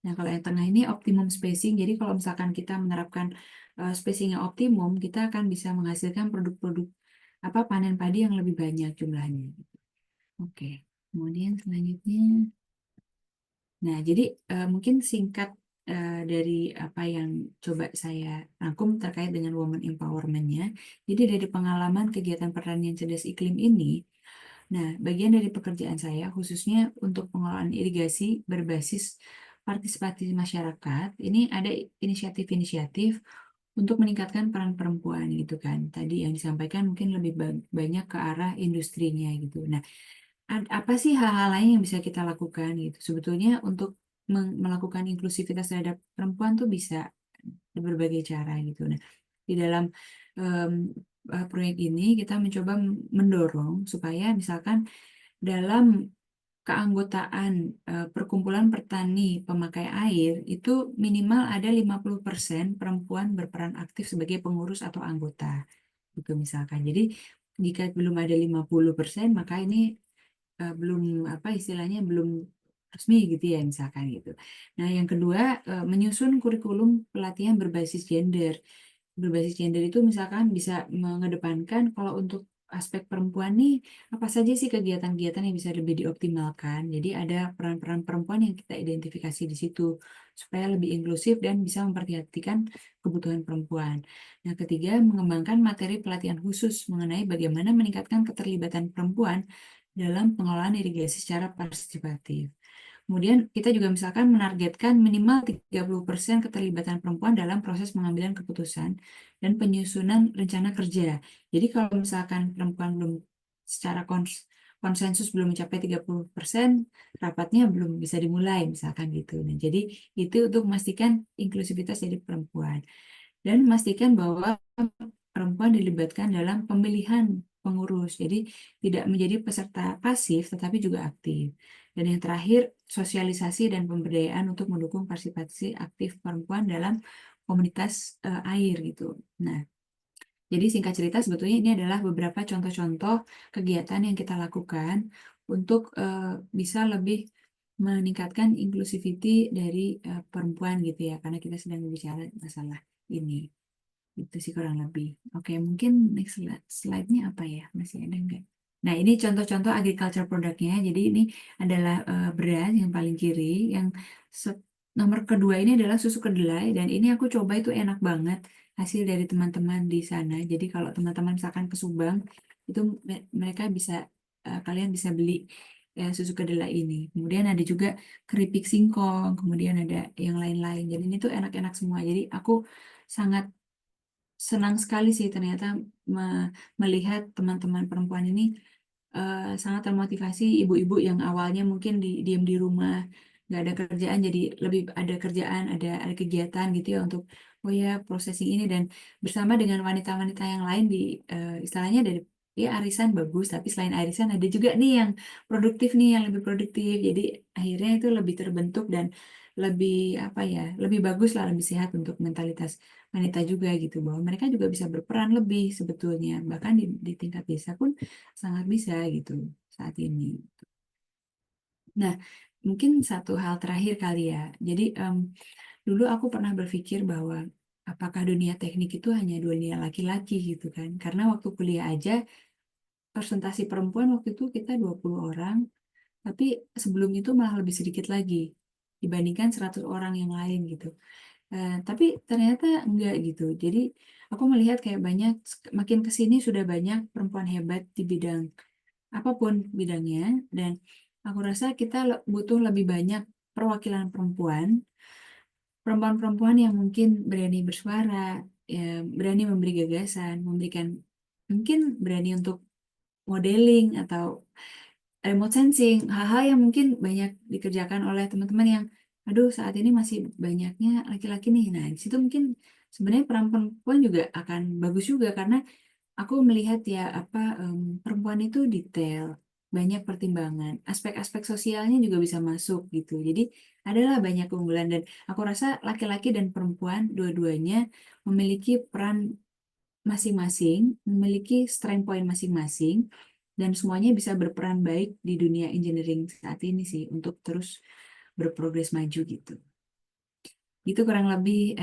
Nah, kalau yang tengah ini optimum spacing. Jadi kalau misalkan kita menerapkan spacing yang optimum, kita akan bisa menghasilkan produk-produk panen padi yang lebih banyak jumlahnya. Oke. Kemudian selanjutnya, nah jadi mungkin singkat dari apa yang coba saya rangkum terkait dengan women empowerment-nya. Jadi dari pengalaman kegiatan pertanian cerdas iklim ini, nah bagian dari pekerjaan saya khususnya untuk pengelolaan irigasi berbasis partisipasi masyarakat, ini ada inisiatif-inisiatif untuk meningkatkan peran perempuan gitu kan. Tadi yang disampaikan mungkin lebih banyak ke arah industrinya gitu. Nah, apa sih hal-hal lain yang bisa kita lakukan gitu? Sebetulnya untuk melakukan inklusivitas terhadap perempuan tuh bisa berbagai cara gitu. Nah, di dalam em, proyek ini kita mencoba mendorong supaya misalkan dalam keanggotaan perkumpulan petani pemakai air itu minimal ada 50% perempuan berperan aktif sebagai pengurus atau anggota gitu misalkan. Jadi jika belum ada 50% maka ini belum apa istilahnya belum resmi gitu ya misalkan gitu. Nah, yang kedua menyusun kurikulum pelatihan berbasis gender itu misalkan bisa mengedepankan kalau untuk aspek perempuan nih apa saja sih kegiatan-kegiatan yang bisa lebih dioptimalkan. Jadi ada peran-peran perempuan yang kita identifikasi di situ supaya lebih inklusif dan bisa memperhatikan kebutuhan perempuan. Nah, ketiga, mengembangkan materi pelatihan khusus mengenai bagaimana meningkatkan keterlibatan perempuan dalam pengelolaan irigasi secara partisipatif. Kemudian kita juga misalkan menargetkan minimal 30% keterlibatan perempuan dalam proses pengambilan keputusan dan penyusunan rencana kerja. Jadi kalau misalkan perempuan belum secara konsensus belum mencapai 30%, rapatnya belum bisa dimulai misalkan gitu. Nah, jadi itu untuk memastikan inklusivitas dari perempuan dan memastikan bahwa perempuan dilibatkan dalam pemilihan pengurus. Jadi tidak menjadi peserta pasif tetapi juga aktif. Dan yang terakhir, sosialisasi dan pemberdayaan untuk mendukung partisipasi aktif perempuan dalam komunitas air gitu. Nah, jadi singkat cerita sebetulnya ini adalah beberapa contoh-contoh kegiatan yang kita lakukan untuk bisa lebih meningkatkan inclusivity dari perempuan gitu ya, karena kita sedang berbicara masalah ini. Itu sih kurang lebih. Oke, mungkin next slide-nya apa ya? Masih ada nggak? Nah, ini contoh-contoh agriculture produknya. Jadi ini adalah beras yang paling kiri, yang nomor kedua ini adalah susu kedelai, dan ini aku coba itu enak banget hasil dari teman-teman di sana. Jadi kalau teman-teman misalkan ke Subang, itu mereka bisa, kalian bisa beli susu kedelai ini. Kemudian ada juga keripik singkong, kemudian ada yang lain-lain. Jadi ini tuh enak-enak semua. Jadi aku sangat senang sekali sih ternyata melihat teman-teman perempuan ini sangat termotivasi. Ibu-ibu yang awalnya mungkin diem di rumah, nggak ada kerjaan, jadi lebih ada kerjaan, ada kegiatan gitu ya untuk oh ya processing ini, dan bersama dengan wanita-wanita yang lain di istilahnya dari ya arisan bagus, tapi selain arisan ada juga nih yang produktif nih, yang lebih produktif. Jadi akhirnya itu lebih terbentuk dan lebih apa ya, lebih bagus lah, lebih sehat untuk mentalitas wanita juga gitu, bahwa mereka juga bisa berperan lebih sebetulnya, bahkan di tingkat desa pun sangat bisa gitu saat ini. Nah, mungkin satu hal terakhir kali ya. Jadi dulu aku pernah berpikir bahwa apakah dunia teknik itu hanya dunia laki-laki gitu kan? Karena waktu kuliah aja presentasi perempuan waktu itu kita 20 orang, tapi sebelum itu malah lebih sedikit lagi dibandingkan 100 orang yang lain gitu. Tapi ternyata enggak gitu. Jadi aku melihat kayak banyak, makin ke sini sudah banyak perempuan hebat di bidang apapun bidangnya, dan aku rasa kita butuh lebih banyak perwakilan perempuan, perempuan-perempuan yang mungkin berani bersuara, ya, berani memberi gagasan, memberikan mungkin berani untuk modeling atau remote sensing, hal-hal yang mungkin banyak dikerjakan oleh teman-teman yang, aduh saat ini masih banyaknya laki-laki nih. Nah, di situ mungkin sebenarnya peran perempuan juga akan bagus juga, karena aku melihat ya apa perempuan itu detail, banyak pertimbangan, aspek-aspek sosialnya juga bisa masuk gitu. Jadi adalah banyak keunggulan, dan aku rasa laki-laki dan perempuan dua-duanya memiliki peran masing-masing, memiliki strength point masing-masing, dan semuanya bisa berperan baik di dunia engineering saat ini sih untuk terus berprogres maju gitu. Itu kurang lebih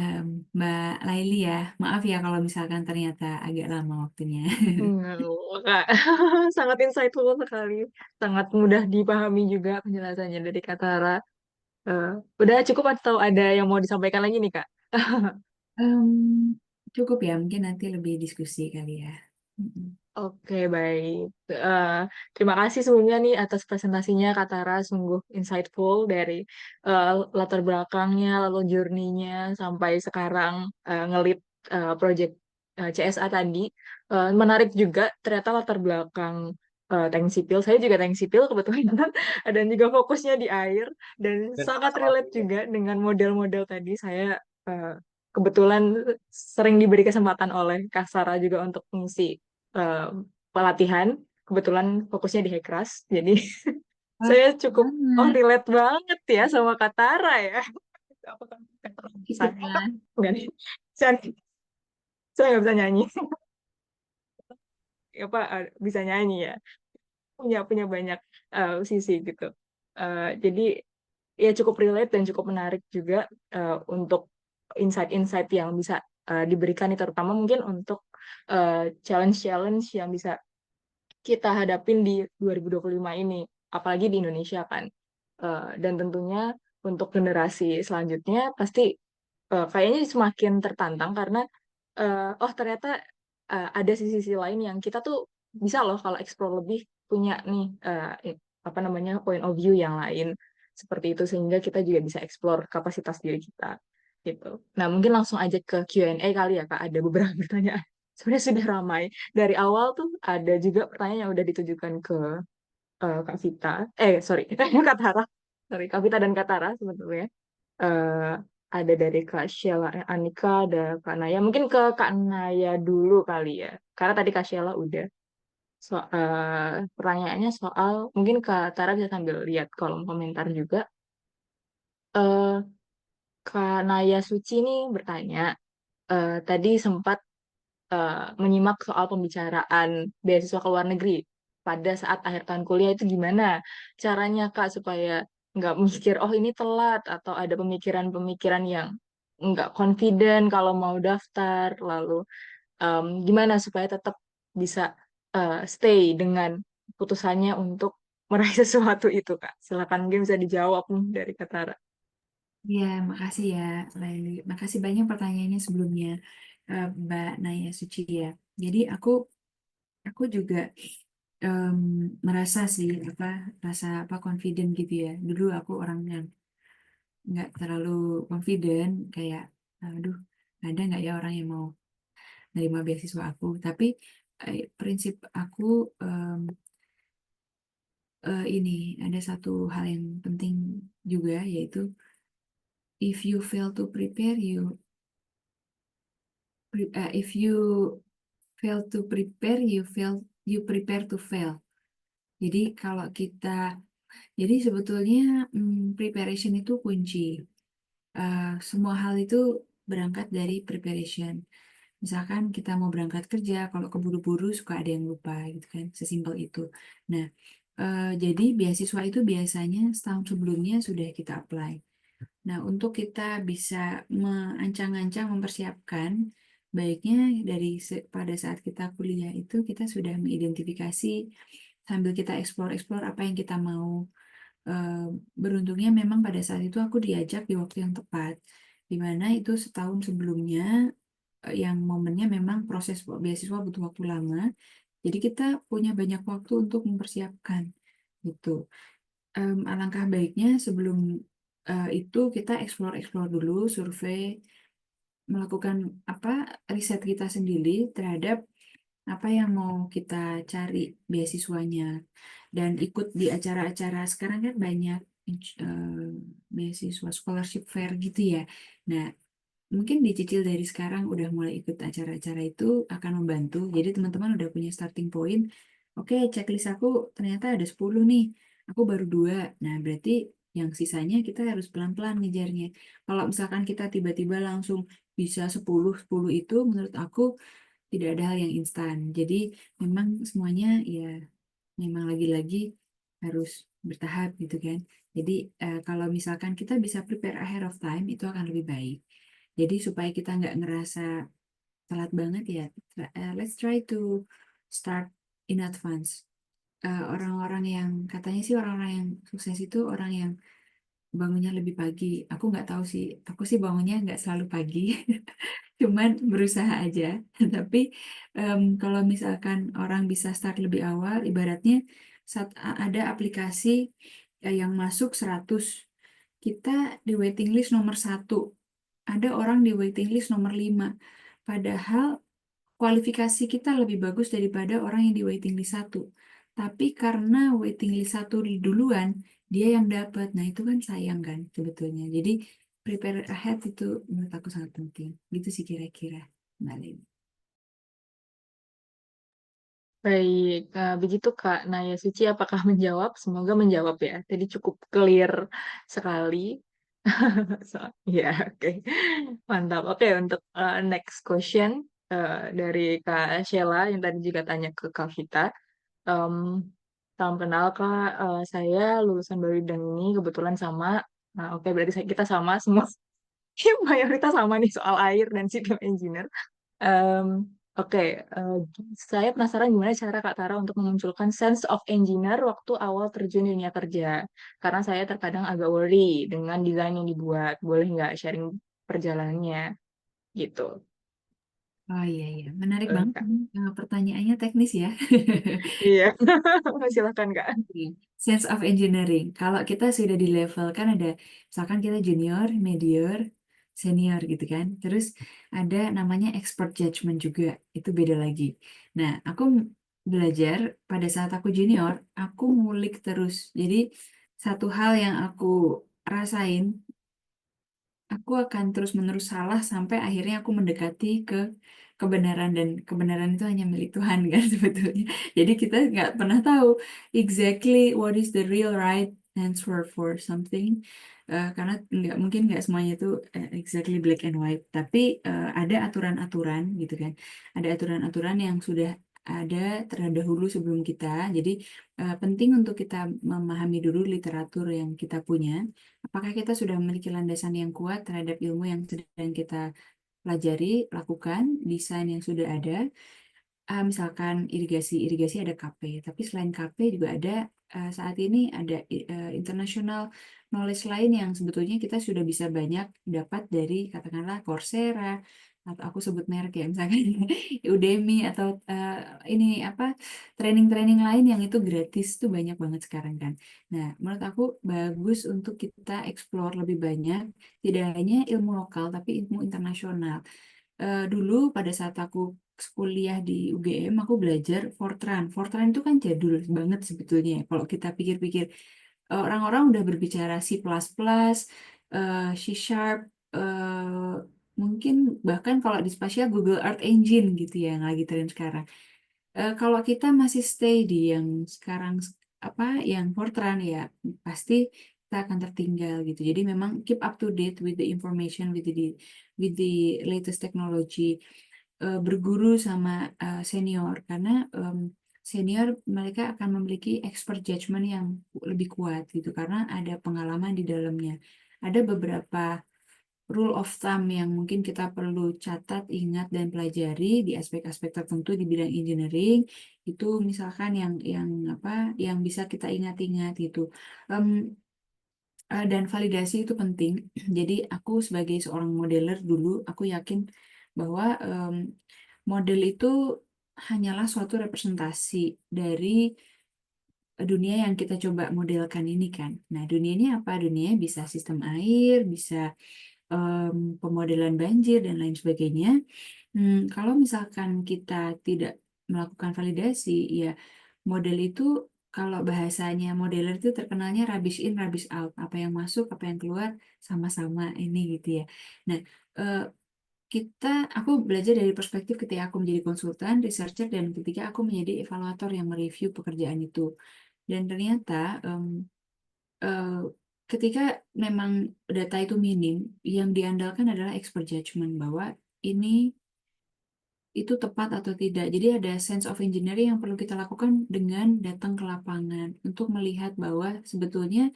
Mbak Laili ya. Maaf ya kalau misalkan ternyata agak lama waktunya. Kak, sangat insightful sekali, sangat mudah dipahami juga penjelasannya dari Kak Tara. Eh, udah cukup atau ada yang mau disampaikan lagi nih Kak? Em, Cukup ya, mungkin nanti lebih diskusi kali ya. Mm-mm. Oke, baik. Eh, Terima kasih sebelumnya nih atas presentasinya Kak Tara, sungguh insightful dari eh, latar belakangnya, lalu journey-nya sampai sekarang ngelit project CSA tadi. Menarik juga ternyata latar belakang teknik sipil. Saya juga teknik sipil kebetulan dan juga fokusnya di air dan Dan sangat sama-sama relate juga. juga dengan model-model tadi. Saya eh, kebetulan sering diberi kesempatan oleh Kak Sarah juga untuk mengisi eh, pelatihan, kebetulan fokusnya di Hekras, jadi Wah, saya cukup banget. relate banget ya sama Katara ya. Apakah Katara bisa? Ikut kan? Enggak nih, saya saya nggak bisa nyanyi. Apa bisa nyanyi ya? Punya punya banyak sisi gitu. Jadi ya cukup relate dan cukup menarik juga untuk insight-insight yang bisa diberikan, terutama mungkin untuk challenge-challenge yang bisa kita hadapin di 2025 ini, apalagi di Indonesia kan. Dan tentunya untuk generasi selanjutnya pasti kayaknya semakin tertantang karena oh ternyata ada sisi-sisi lain yang kita tuh bisa loh kalau explore lebih punya nih apa namanya point of view yang lain seperti itu sehingga kita juga bisa explore kapasitas diri kita gitu. Nah, mungkin langsung aja ke Q&A kali ya, Kak. Ada beberapa pertanyaan. Sebenarnya sudah ramai. Dari awal tuh ada juga pertanyaan yang udah ditujukan ke Kak Vita. Sorry, Kak Tara. Sorry, Kak Vita dan Kak Tara sebetulnya. Eh, ada dari Kak Sheila Anika, ada Kak Naya. Mungkin ke Kak Naya dulu kali ya. Karena tadi Kak Sheila udah. Pertanyaannya soal, mungkin Kak Tara bisa sambil lihat kolom komentar juga. Eh, Kak Naya Suci nih bertanya, tadi sempat menyimak soal pembicaraan beasiswa ke luar negeri pada saat akhir tahun kuliah itu gimana caranya Kak supaya nggak mikir oh ini telat atau ada pemikiran-pemikiran yang nggak confident kalau mau daftar lalu gimana supaya tetap bisa stay dengan putusannya untuk meraih sesuatu itu Kak. Silakan mungkin bisa dijawab nih dari Katara. Ya, makasih ya, Laili. Makasih banyak pertanyaannya sebelumnya, Mbak Naya Suci ya. Jadi aku juga em, merasa sih rasa confident gitu ya. Dulu aku orang yang nggak terlalu confident, kayak aduh, ada nggak ya orang yang mau nerima beasiswa aku. Tapi prinsip aku em, ini ada satu hal yang penting juga, yaitu if you fail to prepare, if you fail to prepare, you prepare to fail. Jadi kalau jadi sebetulnya preparation itu kunci. Semua hal itu berangkat dari preparation. Misalkan kita mau berangkat kerja, kalau keburu-buru suka ada yang lupa gitu kan, sesimpel itu. Nah, jadi beasiswa itu biasanya setahun sebelumnya sudah kita apply. Nah, untuk kita bisa mengancang-ancang mempersiapkan, baiknya pada saat kita kuliah itu kita sudah mengidentifikasi sambil kita explore-explore apa yang kita mau. Eh, Beruntungnya memang pada saat itu aku diajak di waktu yang tepat, di mana itu setahun sebelumnya, yang momennya memang proses beasiswa butuh waktu lama, jadi kita punya banyak waktu untuk mempersiapkan gitu. Alangkah baiknya sebelum itu kita explore-explore dulu, survei, melakukan riset kita sendiri terhadap apa yang mau kita cari beasiswanya, dan ikut di acara-acara. Sekarang kan banyak beasiswa scholarship fair gitu ya. Nah, mungkin dicicil dari sekarang udah mulai ikut acara-acara itu akan membantu. Jadi teman-teman udah punya starting point. Oke, checklist aku ternyata ada 10 nih. Aku baru 2. Nah, berarti yang sisanya kita harus pelan-pelan ngejarnya. Kalau misalkan kita tiba-tiba langsung bisa 10 itu menurut aku tidak ada hal yang instan. Jadi memang semuanya ya memang lagi-lagi harus bertahap gitu kan. Jadi kalau misalkan kita bisa prepare ahead of time itu akan lebih baik. Jadi supaya kita nggak ngerasa telat banget ya, let's try to start in advance. Orang-orang yang katanya sih orang-orang yang sukses itu orang yang bangunnya lebih pagi. Aku nggak tahu sih, aku sih bangunnya nggak selalu pagi, cuman berusaha aja. Tapi kalau misalkan orang bisa start lebih awal, ibaratnya saat ada aplikasi yang masuk 100, kita di waiting list nomor 1, ada orang di waiting list nomor 5. Padahal kualifikasi kita lebih bagus daripada orang yang di waiting list 1. Tapi karena waiting list 1 duluan, dia yang dapat. Nah, itu kan sayang kan sebetulnya. Jadi, prepare ahead itu menurut aku sangat penting. Gitu sih kira-kira, Mbak Leni. Baik, begitu Kak Naya Suci, apakah menjawab? Semoga menjawab ya. Tadi cukup clear sekali. Ya, oke. Mantap. Oke, untuk next question dari Kak Sheila yang tadi juga tanya ke Kak Vita. Um, Salam kenal Kak, saya lulusan baru dan ini kebetulan sama. Nah, oke, berarti kita sama semua. Mayoritas sama nih soal air dan civil engineer. Em, oke, eh, saya penasaran gimana cara Kak Tara untuk memunculkan sense of engineer waktu awal terjun di dunia kerja. Karena saya terkadang agak worry dengan desain yang dibuat. Boleh nggak sharing perjalanannya gitu? Oh iya, iya. Menarik Eh, banget. Kak. Pertanyaannya teknis ya. Iya, silakan Kak. Oke. Sense of engineering. Kalau kita sudah di level kan ada, misalkan kita junior, medior, senior gitu kan. Terus ada namanya expert judgment juga. Itu beda lagi. Nah, aku belajar pada saat aku junior, aku ngulik terus. Jadi satu hal yang aku rasain, aku akan terus-menerus salah sampai akhirnya aku mendekati ke kebenaran, dan kebenaran itu hanya milik Tuhan kan sebetulnya. Jadi kita nggak pernah tahu exactly what is the real right answer for something. Karena nggak mungkin, nggak semuanya itu exactly black and white, tapi ada aturan-aturan gitu kan. Ada aturan-aturan yang sudah ada terdahulu sebelum kita. Jadi penting untuk kita memahami dulu literatur yang kita punya. Apakah kita sudah memiliki landasan yang kuat terhadap ilmu yang sedang kita pelajari, lakukan, desain yang sudah ada. Misalkan irigasi, irigasi ada KP, tapi selain KP juga ada, saat ini ada international knowledge lain yang sebetulnya kita sudah bisa banyak dapat dari, katakanlah, Coursera, atau aku sebut merek ya, misalkan Udemy, atau ini apa, training-training lain yang itu gratis tuh banyak banget sekarang kan. Nah, menurut aku bagus untuk kita explore lebih banyak, tidak hanya ilmu lokal tapi ilmu internasional. Dulu pada saat aku kuliah di UGM, aku belajar Fortran. Fortran itu kan jadul banget sebetulnya, ya. Kalau kita pikir-pikir, orang-orang udah berbicara C++, C Sharp, mungkin bahkan kalau di spasial Google Earth Engine gitu ya yang lagi tren sekarang. Kalau kita masih stay di yang sekarang, apa, yang Fortran, ya pasti kita akan tertinggal gitu. Jadi memang keep up to date with the information, with the latest technology, berguru sama senior, karena senior mereka akan memiliki expert judgment yang lebih kuat gitu karena ada pengalaman di dalamnya. Ada beberapa rule of thumb yang mungkin kita perlu catat, ingat, dan pelajari di aspek-aspek tertentu di bidang engineering. Itu misalkan yang apa, yang bisa kita ingat-ingat gitu. Em, dan validasi itu penting. Jadi aku sebagai seorang modeler dulu, aku yakin bahwa model itu hanyalah suatu representasi dari dunia yang kita coba modelkan ini kan. Nah, dunia ini apa? Dunia bisa sistem air, bisa pemodelan banjir dan lain sebagainya. Kalau misalkan kita tidak melakukan validasi, ya model itu, kalau bahasanya modeler itu terkenalnya rubbish in, rubbish out. Apa yang masuk, apa yang keluar, sama-sama ini gitu ya. Nah, eh, aku belajar dari perspektif ketika aku menjadi konsultan, researcher, dan ketika aku menjadi evaluator yang mereview pekerjaan itu. Dan ternyata eh, ketika memang data itu minim, yang diandalkan adalah expert judgment bahwa ini itu tepat atau tidak. Jadi ada sense of engineering yang perlu kita lakukan dengan datang ke lapangan untuk melihat bahwa sebetulnya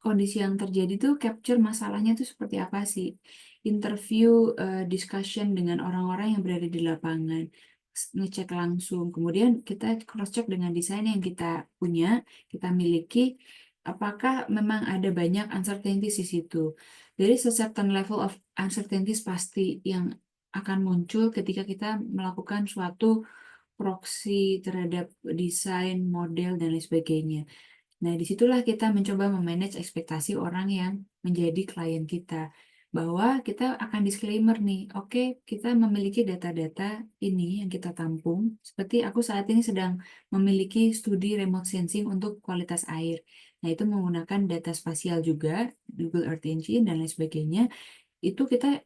kondisi yang terjadi itu capture masalahnya itu seperti apa sih. Interview, discussion dengan orang-orang yang berada di lapangan, ngecek langsung. Kemudian kita cross-check dengan desain yang kita punya, kita miliki, apakah memang ada banyak uncertainties di situ. Dari certain level of uncertainties pasti yang akan muncul ketika kita melakukan suatu proxy terhadap desain, model, dan lain sebagainya. Nah, disitulah kita mencoba memanage ekspektasi orang yang menjadi klien kita. Bahwa kita akan disclaimer nih, oke, kita memiliki data-data ini yang kita tampung. Seperti aku saat ini sedang memiliki studi remote sensing untuk kualitas air. Nah, itu menggunakan data spasial juga, Google Earth Engine, dan lain sebagainya. Itu kita,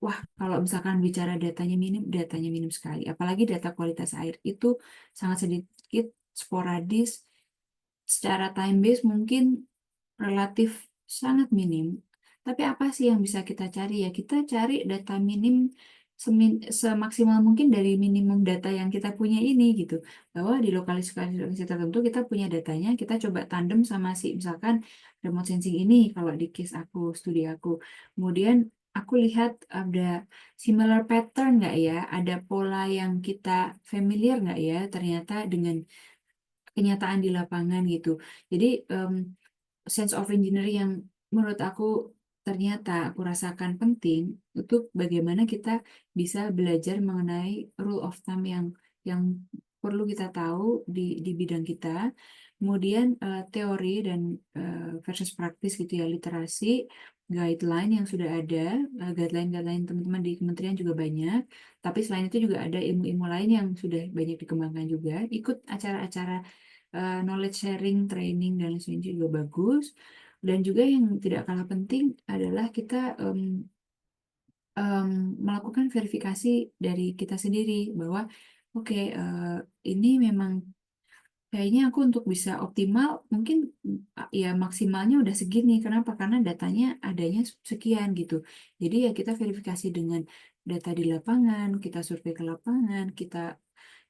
wah, kalau misalkan bicara datanya minim sekali. Apalagi data kualitas air itu sangat sedikit, sporadis, secara time base mungkin relatif sangat minim. Tapi apa sih yang bisa kita cari ya? Kita cari data minim semaksimal mungkin dari minimum data yang kita punya ini gitu. Bahwa di lokalisasi tertentu kita punya datanya, kita coba tandem sama si misalkan remote sensing ini kalau di case aku, studi aku. Kemudian aku lihat ada similar pattern nggak ya? Ada pola yang kita familiar nggak ya ternyata dengan kenyataan di lapangan gitu. Jadi sense of engineering yang menurut aku ternyata aku rasakan penting untuk bagaimana kita bisa belajar mengenai rule of thumb yang perlu kita tahu di bidang kita. Kemudian teori dan versus praktis gitu ya, literasi, guideline yang sudah ada, guideline-guideline teman-teman di kementerian juga banyak. Tapi selain itu juga ada ilmu-ilmu lain yang sudah banyak dikembangkan juga. Ikut acara-acara knowledge sharing, training, dan lain sebagainya juga bagus. Dan juga yang tidak kalah penting adalah kita melakukan verifikasi dari kita sendiri bahwa oke, ini memang kayaknya aku untuk bisa optimal mungkin ya maksimalnya udah segini. Kenapa? Karena datanya adanya sekian gitu. Jadi ya kita verifikasi dengan data di lapangan, kita survei ke lapangan, kita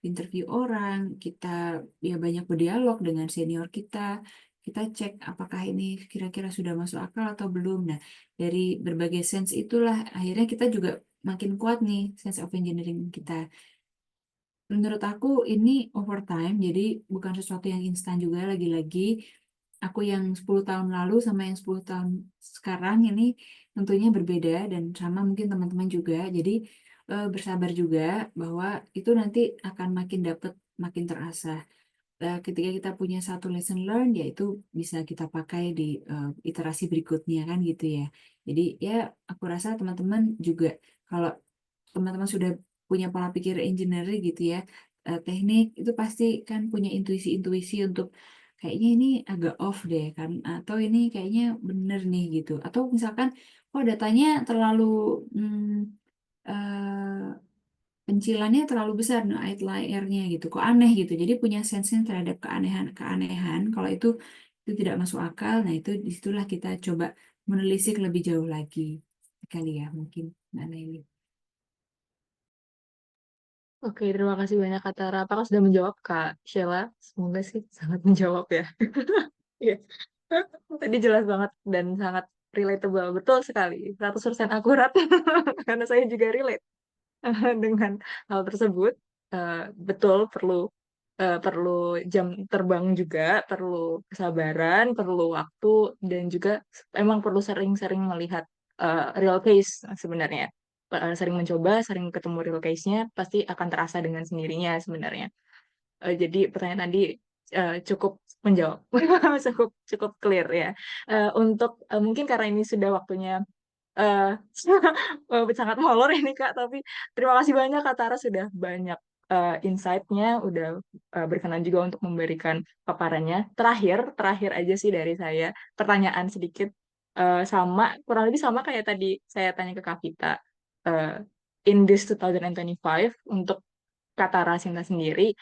interview orang, kita ya banyak berdialog dengan senior kita cek apakah ini kira-kira sudah masuk akal atau belum. Nah, dari berbagai sense itulah akhirnya kita juga makin kuat nih sense of engineering kita. Menurut aku ini overtime, jadi bukan sesuatu yang instan juga. Lagi-lagi aku yang 10 tahun lalu sama yang 10 tahun sekarang ini tentunya berbeda, dan sama mungkin teman-teman juga. Jadi bersabar juga bahwa itu nanti akan makin dapet, makin terasa. Ketika kita punya satu lesson learn, ya itu bisa kita pakai di iterasi berikutnya kan gitu ya. Jadi ya aku rasa teman-teman juga, kalau teman-teman sudah punya pola pikir engineering gitu ya, teknik itu pasti kan punya intuisi-intuisi untuk kayaknya ini agak off deh kan, atau ini kayaknya bener nih gitu, atau misalkan oh datanya terlalu eh, pencilannya terlalu besar, no outlier-nya gitu, kok aneh gitu. Jadi punya sense terhadap keanehan-keanehan. Kalau itu tidak masuk akal, nah itu disitulah kita coba menelisik lebih jauh lagi kali ya mungkin Mbak Naili. Oke, terima kasih banyak Kak Tara. Apakah sudah menjawab Kak Sheila? Semoga sih sangat menjawab ya. Iya. Tadi jelas banget dan sangat relatable. Betul sekali. 100% akurat. Karena saya juga relate dengan hal tersebut. Betul, perlu jam terbang juga, perlu kesabaran, perlu waktu, dan juga emang perlu sering-sering melihat real case sebenarnya. Sering mencoba, sering ketemu real case-nya, pasti akan terasa dengan sendirinya sebenarnya. Jadi pertanyaan tadi cukup menjawab, cukup cukup clear ya. Untuk mungkin karena ini sudah waktunya eh sangat molor ini Kak, tapi terima kasih banyak Kak Tara sudah banyak insight-nya, udah berkenan juga untuk memberikan paparannya. Terakhir aja sih dari saya, pertanyaan sedikit sama, kurang lebih sama kayak tadi saya tanya ke Kak Vita. Eh, in this 2025, untuk Kak Tara Sinta sendiri,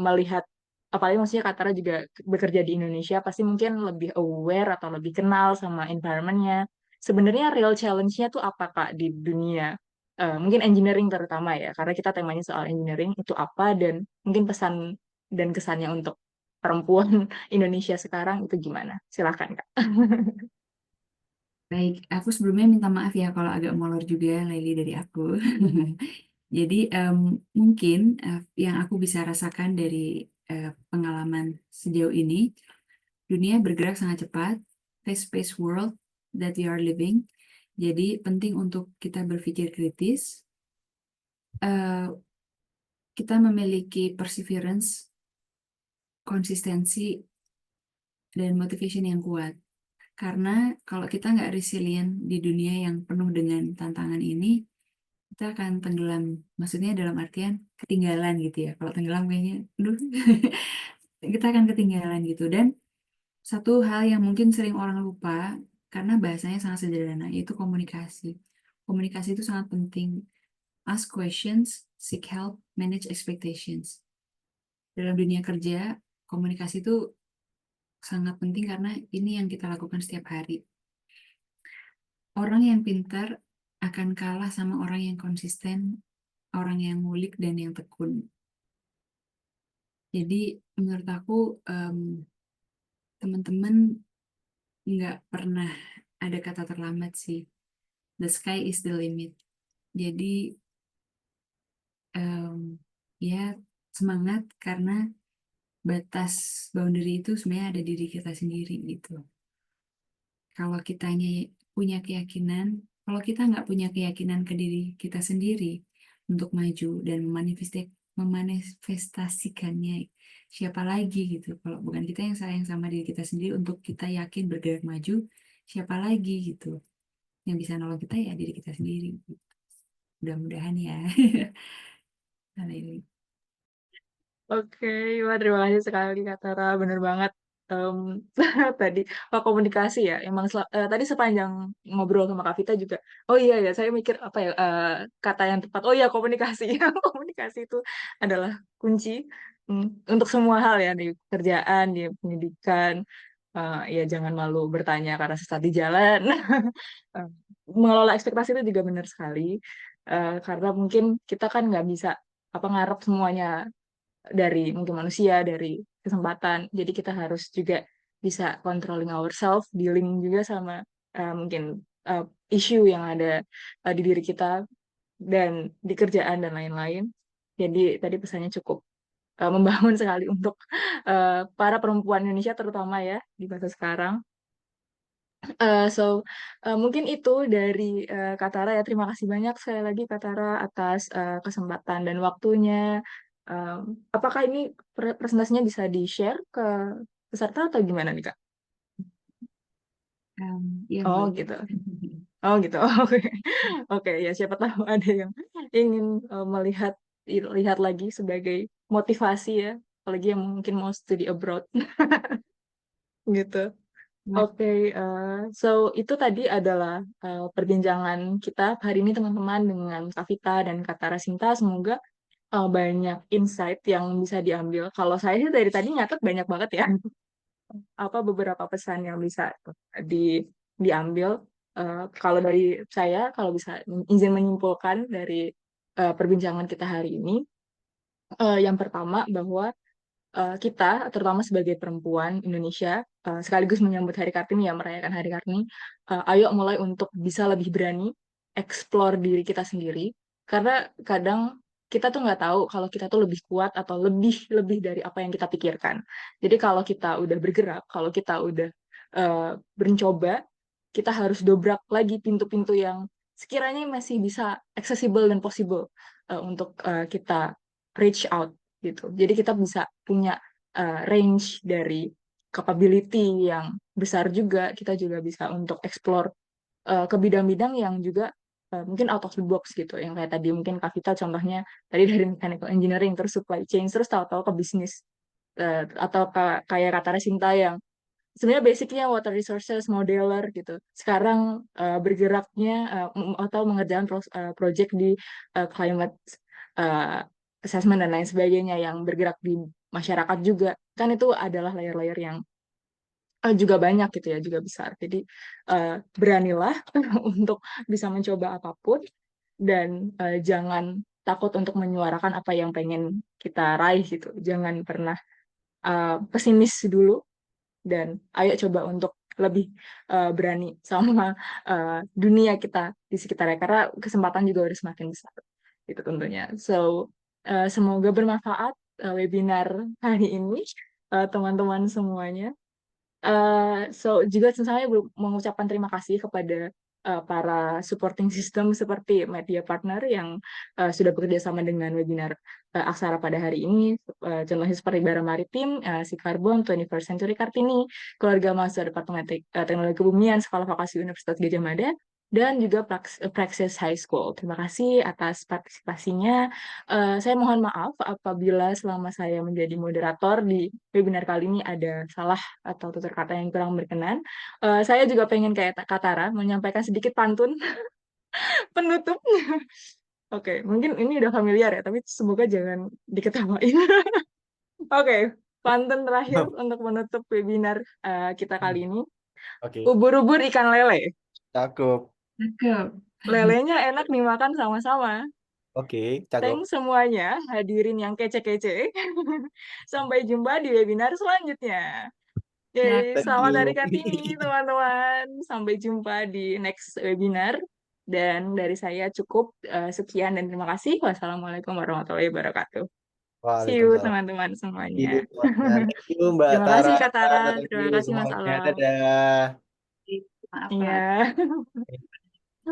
melihat, apalagi maksudnya Kak Tara juga bekerja di Indonesia, pasti mungkin lebih aware atau lebih kenal sama environment-nya. Sebenarnya real challenge-nya tuh apa Kak di dunia? Mungkin engineering terutama ya, karena kita temanya soal engineering, itu apa, dan mungkin pesan dan kesannya untuk perempuan Indonesia sekarang itu gimana? Silakan Kak. Baik, aku sebelumnya minta maaf ya kalau agak molor juga Laili dari aku. Jadi mungkin yang aku bisa rasakan dari pengalaman sejauh ini, dunia bergerak sangat cepat, fast-paced world that we are living. Jadi penting untuk kita berpikir kritis, eh, kita memiliki perseverance, konsistensi, dan motivation yang kuat. Karena kalau kita nggak resilient di dunia yang penuh dengan tantangan ini, kita akan tenggelam. Maksudnya dalam artian ketinggalan gitu ya. Kalau tenggelam kayaknya, aduh, kita akan ketinggalan gitu. Dan satu hal yang mungkin sering orang lupa, karena bahasanya sangat sederhana, yaitu komunikasi. Komunikasi itu sangat penting. Ask questions, seek help, manage expectations. Dalam dunia kerja, komunikasi itu sangat penting karena ini yang kita lakukan setiap hari. Orang yang pintar akan kalah sama orang yang konsisten, orang yang ngulik dan yang tekun. Jadi menurut aku teman-teman nggak pernah ada kata terlambat sih. The sky is the limit. Jadi em, ya semangat karena batas boundary itu sebenarnya ada di diri kita sendiri gitu. Kalau kitanya punya keyakinan. Kalau kita nggak punya keyakinan ke diri kita sendiri untuk maju dan memanifestasikannya, siapa lagi gitu? Kalau bukan kita yang sayang sama diri kita sendiri untuk kita yakin bergerak maju, siapa lagi gitu? Yang bisa nolong kita ya diri kita sendiri. Mudah-mudahan ya. Hal ini. Oke, wah terima kasih sekali Kak Tara, bener banget. Em, tadi komunikasi ya, emang tadi sepanjang ngobrol sama Kak Vita juga. Oh iya ya, saya mikir apa ya kata yang tepat. Oh iya komunikasi, komunikasi itu adalah kunci untuk semua hal ya di kerjaan, di pendidikan. Ya jangan malu bertanya karena sesat di jalan. Eh, Mengelola ekspektasi itu juga benar sekali. Karena mungkin kita kan nggak bisa apa ngarep semuanya dari mungkin manusia, dari kesempatan. Jadi kita harus juga bisa controlling ourselves, dealing juga sama mungkin uh, isu yang ada di diri kita dan di kerjaan dan lain-lain. Jadi tadi pesannya cukup membangun sekali untuk para perempuan Indonesia terutama ya di masa sekarang. So, mungkin itu dari Kak Tara ya. Terima kasih banyak sekali lagi Kak Tara atas kesempatan dan waktunya. Um, apakah ini presentasinya bisa di-share ke peserta atau gimana nih Kak? Ya Oh boleh. gitu. Oh gitu. Oke. Oke ya siapa tahu ada yang ingin melihat lihat lagi sebagai motivasi ya. Apalagi yang mungkin mau studi abroad gitu. Oke, so itu tadi adalah perbincangan kita hari ini teman-teman dengan Kak Vita dan Kak Tara Sinta. Semoga banyak insight yang bisa diambil. Kalau saya sih dari tadi nyatet banyak banget ya, apa beberapa pesan yang bisa di diambil. Kalau dari saya, kalau bisa izin menyimpulkan dari perbincangan kita hari ini, yang pertama bahwa kita, terutama sebagai perempuan Indonesia, sekaligus menyambut Hari Kartini ya, merayakan Hari Kartini, ayo mulai untuk bisa lebih berani explore diri kita sendiri, karena kadang kita tuh nggak tahu kalau kita tuh lebih kuat atau lebih lebih dari apa yang kita pikirkan. Jadi kalau kita udah bergerak, kalau kita udah mencoba, kita harus dobrak lagi pintu-pintu yang sekiranya masih bisa accessible dan possible untuk kita reach out gitu. Jadi kita bisa punya range dari capability yang besar juga. Kita juga bisa untuk explore ke bidang-bidang yang juga mungkin out of the box gitu. Yang kayak tadi mungkin Kak Vita contohnya tadi dari mechanical engineering terus supply chain terus tahu-tahu ke bisnis atau kayak kata Sinta yang sebenarnya basicnya water resources modeler gitu. Sekarang bergeraknya atau mengerjakan project di climate uh, assessment dan lain sebagainya yang bergerak di masyarakat juga. Kan itu adalah layer-layer yang juga banyak gitu ya, juga besar. Jadi beranilah untuk bisa mencoba apapun dan jangan takut untuk menyuarakan apa yang pengen kita raih gitu. Jangan pernah pesimis dulu dan ayo coba untuk lebih berani sama dunia kita di sekitarnya karena kesempatan juga udah semakin besar itu tentunya. So semoga bermanfaat webinar hari ini teman-teman semuanya. So juga saya mengucapkan terima kasih kepada para supporting system seperti media partner yang sudah bekerja sama dengan webinar Aksara pada hari ini. Contohnya seperti Bara Maritim, Si Karbon, 21st Century Kartini, Keluarga Mahasiswa Departemen Teknologi Kebumian, Sekolah Vokasi Universitas Gadjah Mada, dan juga Praxis High School. Terima kasih atas partisipasinya. Saya mohon maaf apabila selama saya menjadi moderator di webinar kali ini ada salah atau tutur kata yang kurang berkenan. Saya juga pengen kayak Kak Tara menyampaikan sedikit pantun penutup. Oke, mungkin ini udah familiar ya, tapi semoga jangan diketawain. Oke, pantun terakhir untuk menutup webinar kita kali ini. Oke, Ubur-ubur ikan lele. cakep. Cakep. Lelenya enak dimakan sama-sama. Oke, cakep. Thanks semuanya hadirin yang kece-kece. Sampai jumpa di webinar selanjutnya. Ya, Oke, Thank selamat you. Hari Kartini, teman-teman. Sampai jumpa di next webinar. Dan dari saya cukup sekian dan terima kasih. Wassalamualaikum warahmatullahi wabarakatuh. See you, Waalaikumsalam. teman-teman Thank you semuanya. semuanya. Thank you Mbak Terima Tara. kasih, Kak Tara. Thank Terima you kasih, Mas semuanya. Alam. Dadah. Maaf Iya.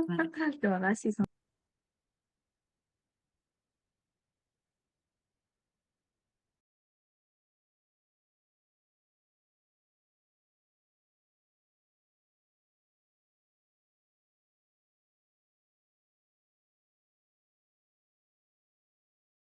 banget. Terima kasih.